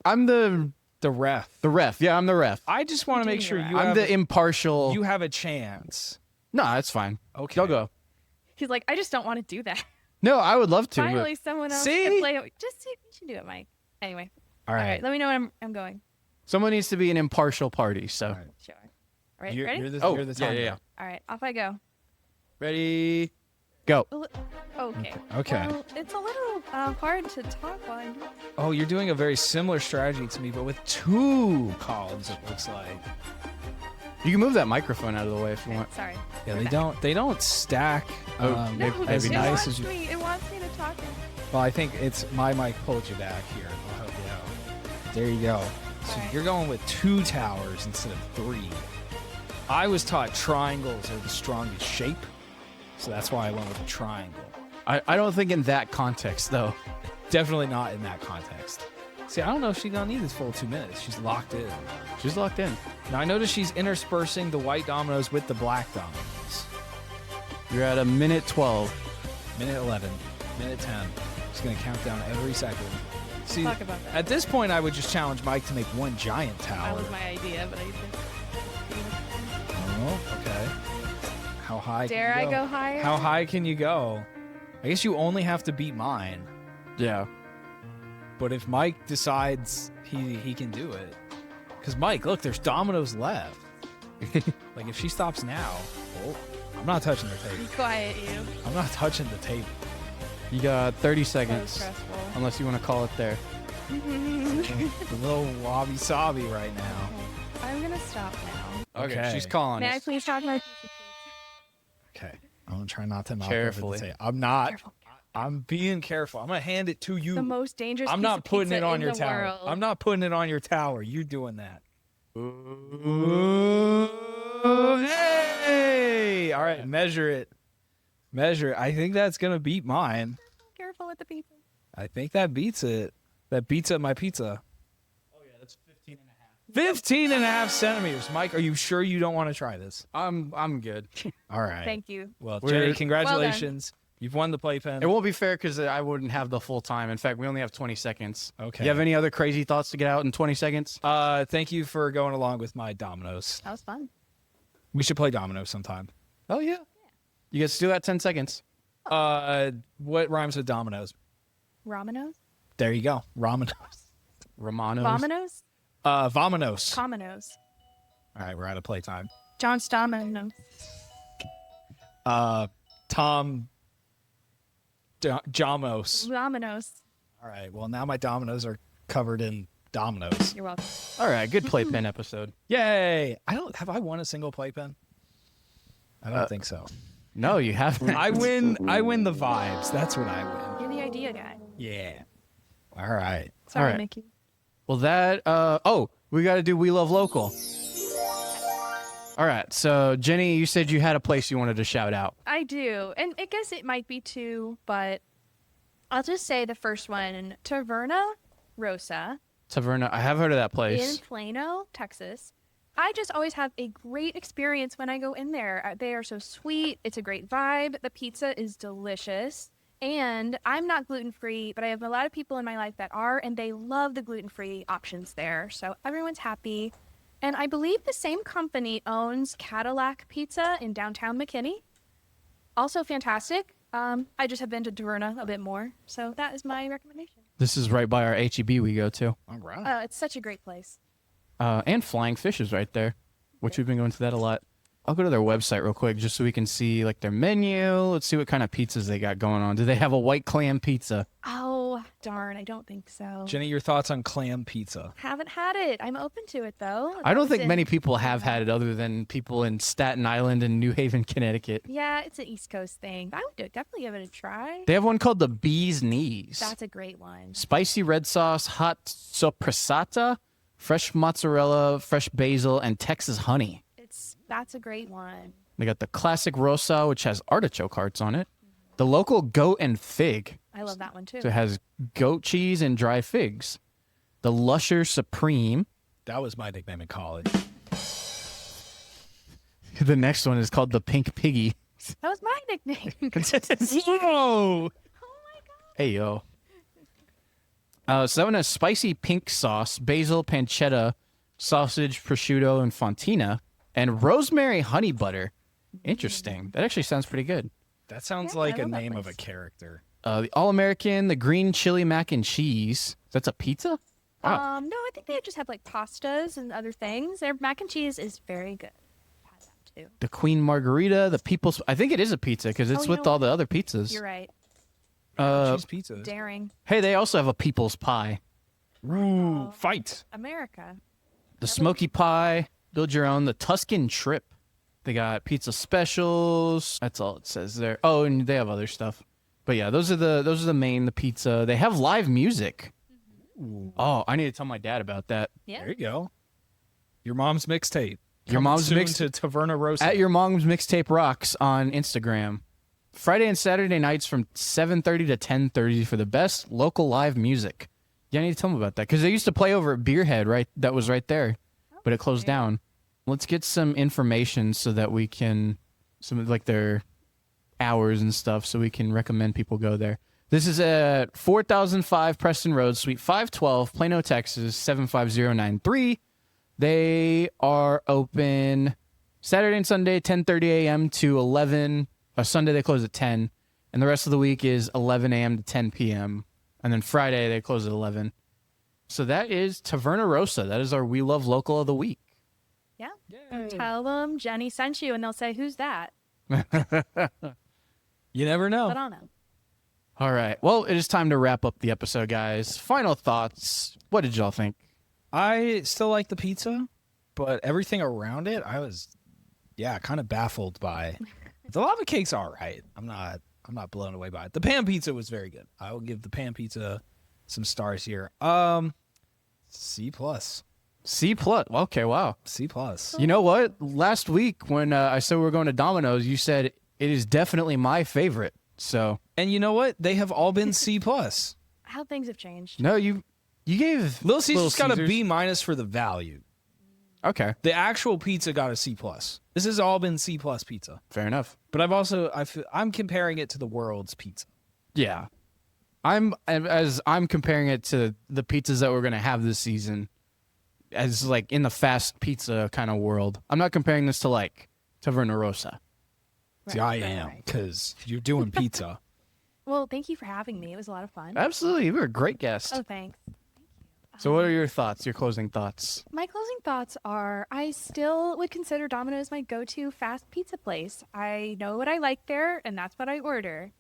I'm the the ref. ref. Yeah, I'm the ref. I just want to You're make sure doing you I'm have the impartial. you have a chance. No, that's fine. Okay. Y'all go. He's like, I just don't want to do that. No, I would love to. but- Finally, someone else See? can play it. Just see if you should do it, Mike. Anyway. All All right. right. Let me know when I'm going. Someone needs to be an impartial party. So All right. Sure. All right. You're, ready? you're the, Oh, you're the yeah, timer. yeah. All right. Off I go. ready, Go. Okay. Okay. Well, it's a little hard to talk on. Oh, you're doing a very similar strategy to me, but with 2 columns, it looks like. You can move that microphone out of the way if you want. Sorry. Yeah, they don't stack No, as it nice wants as you. me. It wants me to talk. Well, I think it's my mic pulled you back here. I'll help you out. There you go. So Alright. you're going with 2 towers instead of 3. I was taught triangles are the strongest shape, so that's why I went with a triangle. I don't think in that context though. Definitely not in that context. See, I don't know if she's gonna need this full 2 minutes. She's locked in. She's locked in. Now I notice she's interspersing the white dominoes with the black dominoes. You're at a minute 12. Minute 11, minute 10. She's gonna count down every second. See, Talk about that. at this point, I would just challenge Mike to make 1 giant tower. That was my idea, but I think. Oh, okay. How high? Dare can I you go higher? How high can you go? I guess you only have to beat mine. Yeah. But if Mike decides he can do it, because Mike, look, there's dominoes left. Like if she stops now, oh, I'm not touching the Be table. quiet, you. I'm not touching the table. You got 30 So seconds. stressful. Unless you want to call it there. The little wabi sabi right now. I'm gonna stop now. Okay. She's calling May I us. please talk my Okay, I'm gonna try not to knock Carefully. over the table. I'm not. Careful. I'm being careful. I'm gonna hand it to you. The most dangerous. I'm piece not of putting it pizza on in your the tower. world. I'm not putting it on your tower. You doing that? Hey! All right, measure it. Measure it. I think that's gonna beat mine. Careful with the pizza. I think that beats it. That beats up my pizza. Oh yeah, that's 15 and a half. 15 and a half centimeters. Mike, are you sure you don't want to try this? I'm good. All right. Thank you. Well, We're- Jenny, congratulations. You've won the playpen. It won't be fair because I wouldn't have the full time. In fact, we only have 20 seconds. Okay. You have any other crazy thoughts to get out in 20 seconds? Thank you for going along with my dominoes. That was fun. We should play dominoes sometime. Oh yeah. You guys do that 10 seconds. What rhymes with dominoes? Romanos? There you go. Ramenos. Romanos. Vominos? Vominos. Cominos. All right, we're out of playtime. John Stamino. Tom Jamos. Vominos. All right, well, now my dominoes are covered in dominoes. You're welcome. All right, good playpen episode. Yay! Have I won a single playpen? I don't think so. No, you haven't. I win the vibes. That's what I win. You're the idea guy. Yeah. All right. Sorry, All right. Mickey. Well, that. We got to do We Love Local. All right. So, Jenny, you said you had a place you wanted to shout out. I do. And I guess it might be two, but I'll just say the first one, Taverna Rosa Taverna. I have heard of that in place. Plano, Texas. I just always have a great experience when I go in there. They are so sweet. It's a great vibe. The pizza is delicious. And I'm not gluten-free, but I have a lot of people in my life that are, and they love the gluten-free options there. So everyone's happy. And I believe the same company owns Cadillac Pizza in downtown McKinney. Also fantastic. I just have been to Taverna a bit more. So that is my recommendation. This is right by our HEB we go to. All right. It's such a great place. And Flying Fish is right there, which we've been going to that a lot. I'll go to their website real quick just so we can see like their menu. Let's see what kind of pizzas they got going on. Do they have a white clam pizza? Oh, darn. I don't think so. Jenny, your thoughts on clam pizza? Haven't had it. I'm open to it, though. I don't think Listen, many people have had it other than people in Staten Island and New Haven, Connecticut. Yeah, it's an East Coast thing. I would definitely give it a try. They have one called the Bee's Knees. That's a great one. Spicy red sauce, hot soppressata, fresh mozzarella, fresh basil, and Texas honey. That's a great one. They got the classic rosa, which has artichoke hearts on it. The local goat and fig. I love that one, too. So it has goat cheese and dry figs. The Lusher Supreme. That was my nickname in college. The next one is called the Pink Piggy. That was my nickname. Whoa! Oh, my God. Hey, yo. So that one has spicy pink sauce, basil, pancetta, sausage, prosciutto, and fontina, and rosemary honey butter. Interesting. That actually sounds pretty good. That sounds Yeah, like I a love that name of a place. character. The All-American, the green chili mac and cheese. That's a pizza? Wow. No, I think they just have, like, pastas and other things. Their mac and cheese is very good. Had that, too. The Queen Margarita, the People's. I think it is a pizza because it's you with know all the other pizzas. You're right. Cheese pizza. Daring. Hey, they also have a People's Pie. Ooh, fight. America. The Smoky Pie, build your own. The Tuscan Trip. They got pizza specials. That's all it says there. Oh, and they have other stuff. But yeah, those are the main. The pizza. They have live music. Oh, I need to tell my dad about that. Yeah. There you go. Your mom's mixtape. Your mom's soon mix to Taverna Rosa. At Your Mom's Mixtape Rocks on Instagram. Friday and Saturday nights from 7:30 to 10:30 for the best local live music. Yeah, I need to tell them about that because they used to play over at Beerhead, right? That was right there, but it closed down. Let's get some information so that we can, some like their hours and stuff, so we can recommend people go there. This is at 4005 Preston Road, Suite 512, Plano, Texas 75093. They are open Saturday and Sunday, 10:30 a.m. to 11. Sunday they close at 10, and the rest of the week is 11 a.m. to 10 p.m. And then Friday they close at 11. So that is Taverna Rosa. That is our We Love Local of the week. Yeah. Tell them Jenny sent you, and they'll say, "Who's that?" You never know. But I don't know. All right. Well, it is time to wrap up the episode, guys. Final thoughts. What did y'all think? I still like the pizza, but everything around it, I was, kind of baffled by. The lava cake's all right. I'm not blown away by it. The pan pizza was very good. I will give the pan pizza some stars here. C plus. C plus. Okay, wow. C plus. You know what? Last week when I said we were going to Domino's, you said it is definitely my favorite. So And you know what? They have all been C plus. How things have changed. no, you gave Little Caesars got a Caesars. B minus for the value. Okay, The actual pizza got a C plus. This has all been C plus pizza. fair enough. But I'm comparing it to the world's pizza. Yeah, I'm comparing it to the pizzas that we're gonna have this season, as like in the fast pizza kind of world. I'm not comparing this to like Taverna Rosa. See, I am, because you're doing pizza. Well, thank you for having me. It was a lot of fun. Absolutely, you were a great guest. Oh, thanks. So, what are your thoughts? Your closing thoughts? My closing thoughts are I still would consider Domino's my go-to fast pizza place. I know what I like there, and that's what I order.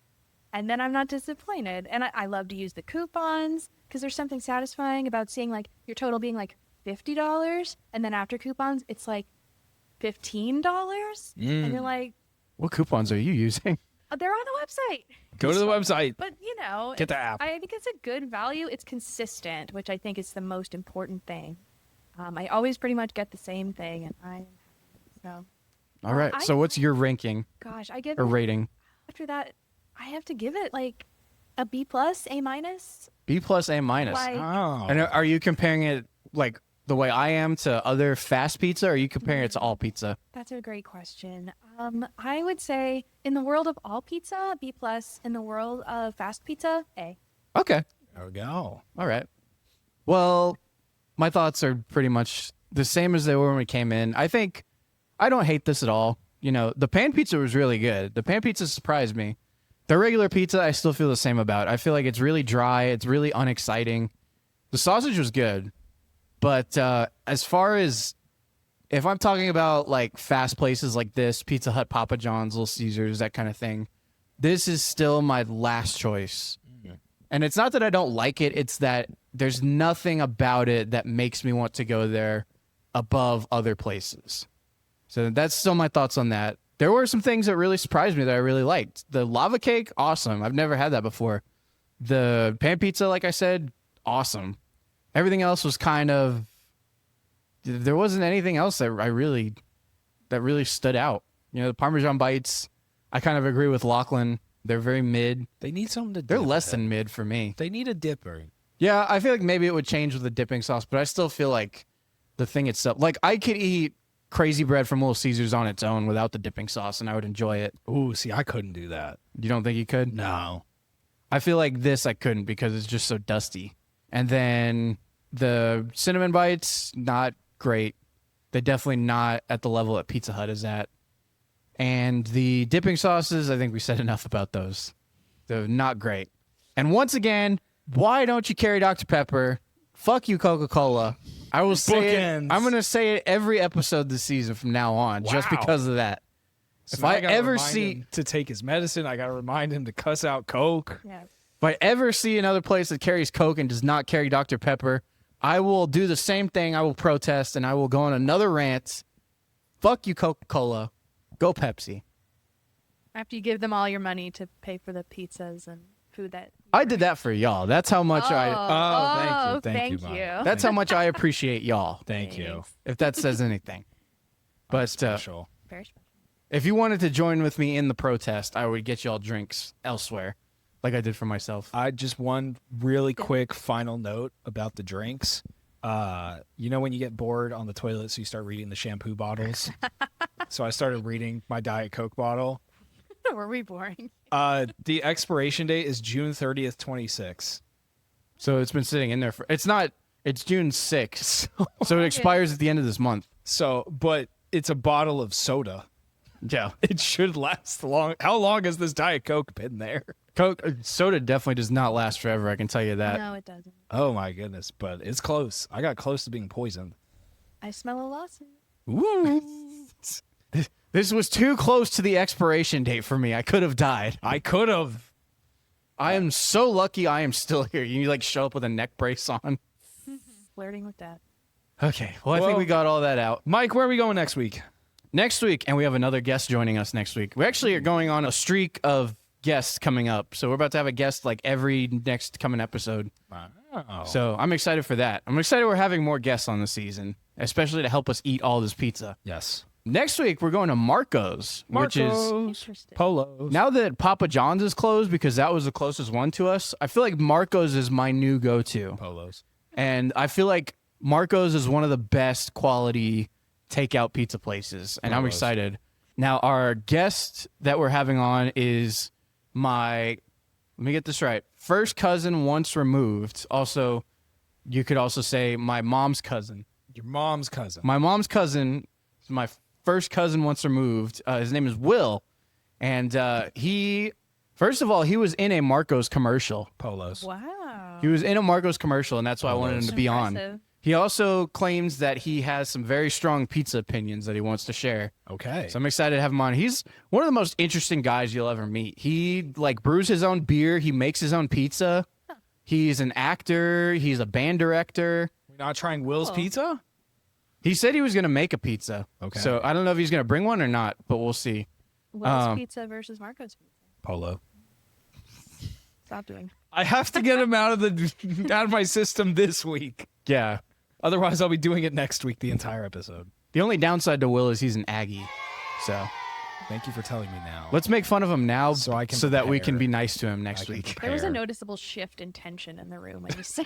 And then I'm not disappointed. And I love to use the coupons because there's something satisfying about seeing like your total being like $50, and then after coupons, it's like $15. And you're like, What coupons are you using? they're on the website. Go to the website. But, you know, Get the app. I think it's a good value. It's consistent, which I think is the most important thing. I always pretty much get the same thing, and so. All right. I- So, what's your ranking Gosh, I give or it, rating? after that, I have to give it like a B plus, A minus. B plus, A minus. Like, Oh. And are you comparing it like the way I am to other fast pizza, or are you comparing it to all pizza? that's a great question. I would say in the world of all pizza, B plus. In the world of fast pizza, A. Okay. There we go. All right. Well, my thoughts are pretty much the same as they were when we came in. I think I don't hate this at all. You know, the pan pizza was really good. The pan pizza surprised me. The regular pizza, I still feel the same about. I feel like it's really dry. It's really unexciting. The sausage was good. But as far as if I'm talking about like fast places like this, Pizza Hut, Papa John's, Little Caesars, that kind of thing, this is still my last choice. And it's not that I don't like it. It's that there's nothing about it that makes me want to go there above other places. So that's still my thoughts on that. There were some things that really surprised me that I really liked. The lava cake, awesome. I've never had that before. The pan pizza, like I said, awesome. Everything else was kind of, there wasn't anything else that really stood out. You know, the Parmesan bites, I kind of agree with Lachlan. They're very mid. They need something to dip They're less it. than mid for me. They need a dipper. Yeah, I feel like maybe it would change with the dipping sauce, but I still feel like the thing itself, like I could eat crazy bread from Little Caesars on its own without the dipping sauce and I would enjoy it. Ooh, see, I couldn't do that. You don't think you could? No. I feel like this I couldn't because it's just so dusty. And then the cinnamon bites, not great. They're definitely not at the level that Pizza Hut is at. And the dipping sauces, I think we said enough about those. They're not great. And once again, why don't you carry Dr. Pepper fuck you, Coca-Cola. I will say it. Bookends. I'm going to say it every episode this season from now on, just Wow. because of that. So If now I gotta ever remind see- him to take his medicine, I got to remind him to cuss out Coke. Yeah. If I ever see another place that carries Coke and does not carry Dr. Pepper, I will do the same thing. I will protest and I will go on another rant. Fuck you, Coca-Cola. Go Pepsi. After you give them all your money to pay for the pizzas and food that. I did that for y'all. That's how much I. Oh, thank you, thank Mom. you. That's how much I appreciate y'all. Thank you. Thanks. If that says anything. But Special. Very special. if you wanted to join with me in the protest, I would get y'all drinks elsewhere, like I did for myself. I just one really quick final note about the drinks. You know when you get bored on the toilet, so you start reading the shampoo bottles. So I started reading my Diet Coke bottle. Were we boring? The expiration date is June 30th, 26. So it's been sitting in there for. It's not. It's June 6th, so it expires at the end of this month. So, but it's a bottle of soda. Yeah, It should last long. How long has this Diet Coke been there? Coke soda definitely does not last forever. I can tell you that. No, it doesn't. Oh my goodness, but it's close. I got close to being poisoned. I smell a lawsuit. Woo! This was too close to the expiration date for me. I could have died. I could have. I am so lucky I am still here. You like show up with a neck brace on. Flirting with that. Okay, well I think Well- we got all that out. Mike, where are we going next week? Next week, and we have another guest joining us next week. We actually are going on a streak of guests coming up. So we're about to have a guest like every next coming episode. Wow. So I'm excited for that. I'm excited we're having more guests on the season, especially to help us eat all this pizza. Yes. Next week, we're going to Marco's, which is Interesting. Polos. now that Papa John's is closed because that was the closest one to us. I feel like Marco's is my new go-to. Polos. And I feel like Marco's is one of the best quality takeout pizza places, and I'm Marco's. excited. Now, our guest that we're having on is my, let me get this right, first cousin once removed. Also, you could also say my mom's cousin. Your mom's cousin. My mom's cousin is my first cousin once removed. His name is Will, and he, first of all, he was in a Marco's commercial. Polos. Wow. He was in a Marco's commercial, and that's why I wanted him to be on. Impressive. He also claims that he has some very strong pizza opinions that he wants to share. Okay. So I'm excited to have him on. He's one of the most interesting guys you'll ever meet. He like brews his own beer. He makes his own pizza. He's an actor. He's a band director. We're not trying Will's Cool. Pizza? He said he was going to make a pizza. Okay. So I don't know if he's going to bring one or not, but we'll see. Will's Pizza versus Marco's Pizza. Polo. Stop doing. I have to get him out of my system this week. Yeah. Otherwise, I'll be doing it next week, the entire episode. The only downside to Will is he's an Aggie. So Thank you for telling me now. let's make fun of him now So I can that we can prepare. be nice to him I next can week. There was a prepare. noticeable shift in tension in the room when you said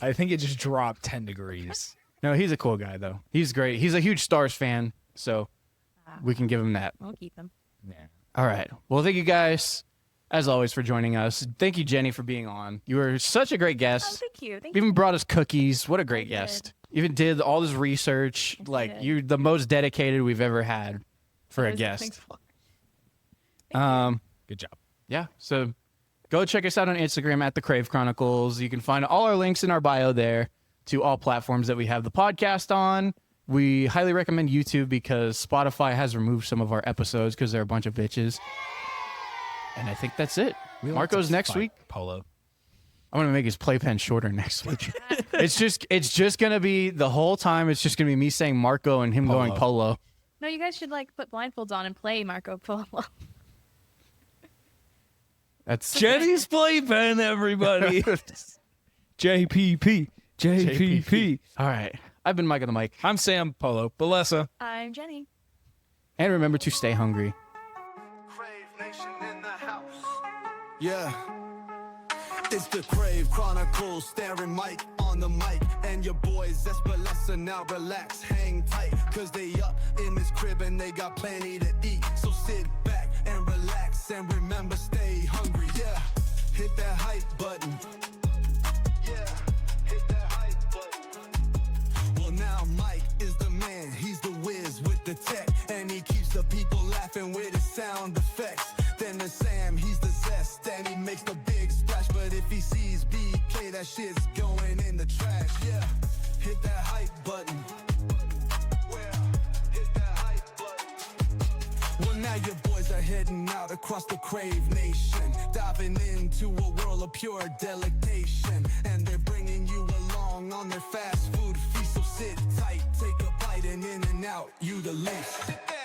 I think it just dropped 10 degrees. No, he's a cool guy, though. He's great. He's a huge Stars fan, so we can give him that. we'll keep him. Yeah. All right. Well, thank you guys, as always, for joining us. Thank you, Jenny, for being on. You were such a great Oh, guest. thank you. Thank You you. even brought us cookies. What a great I guest. did. Even did all this research. I Like, did. you're the most dedicated we've ever had for a Thanks guest. for- Good job. Yeah. So go check us out on Instagram at the Crave Chronicles. You can find all our links in our bio there to all platforms that we have the podcast on. We highly recommend YouTube because Spotify has removed some of our episodes because they're a bunch of bitches. And I think that's it. We like Marco's to next fight week. Polo. I'm gonna make his playpen shorter next week. it's just gonna be the whole time. It's just gonna be me saying Marco and him Polo. going Polo. No, you guys should like put blindfolds on and play Marco Polo. That's Jenny's playpen, everybody. JPP. JPP. all right. I've been Mike on the mic, I'm Sam Polo. Balessa. I'm Jenny. and remember to stay hungry. Crave Nation in the house. Yeah. It's the Crave Chronicles, staring Mike on the mic. And your boys, Espalessa, now relax, hang tight. Cause they up in this crib and they got plenty to eat. So sit back and relax and remember, stay hungry. Yeah, hit that hype button. Yeah, hit that hype button. Well, now Mike is the man, he's the whiz with the tech. And he keeps the people laughing with his sound effects. Then there's Sam, he's the zest, and he makes the big splash. But if he sees BK, that shit's going in the trash. Yeah, hit that hype button. Hit that hype button. Well, now your boys are heading out across the Crave Nation, diving into a world of pure delectation. And they're bringing you along on their fast food feast. So sit tight, take a bite, and in and out, you the least.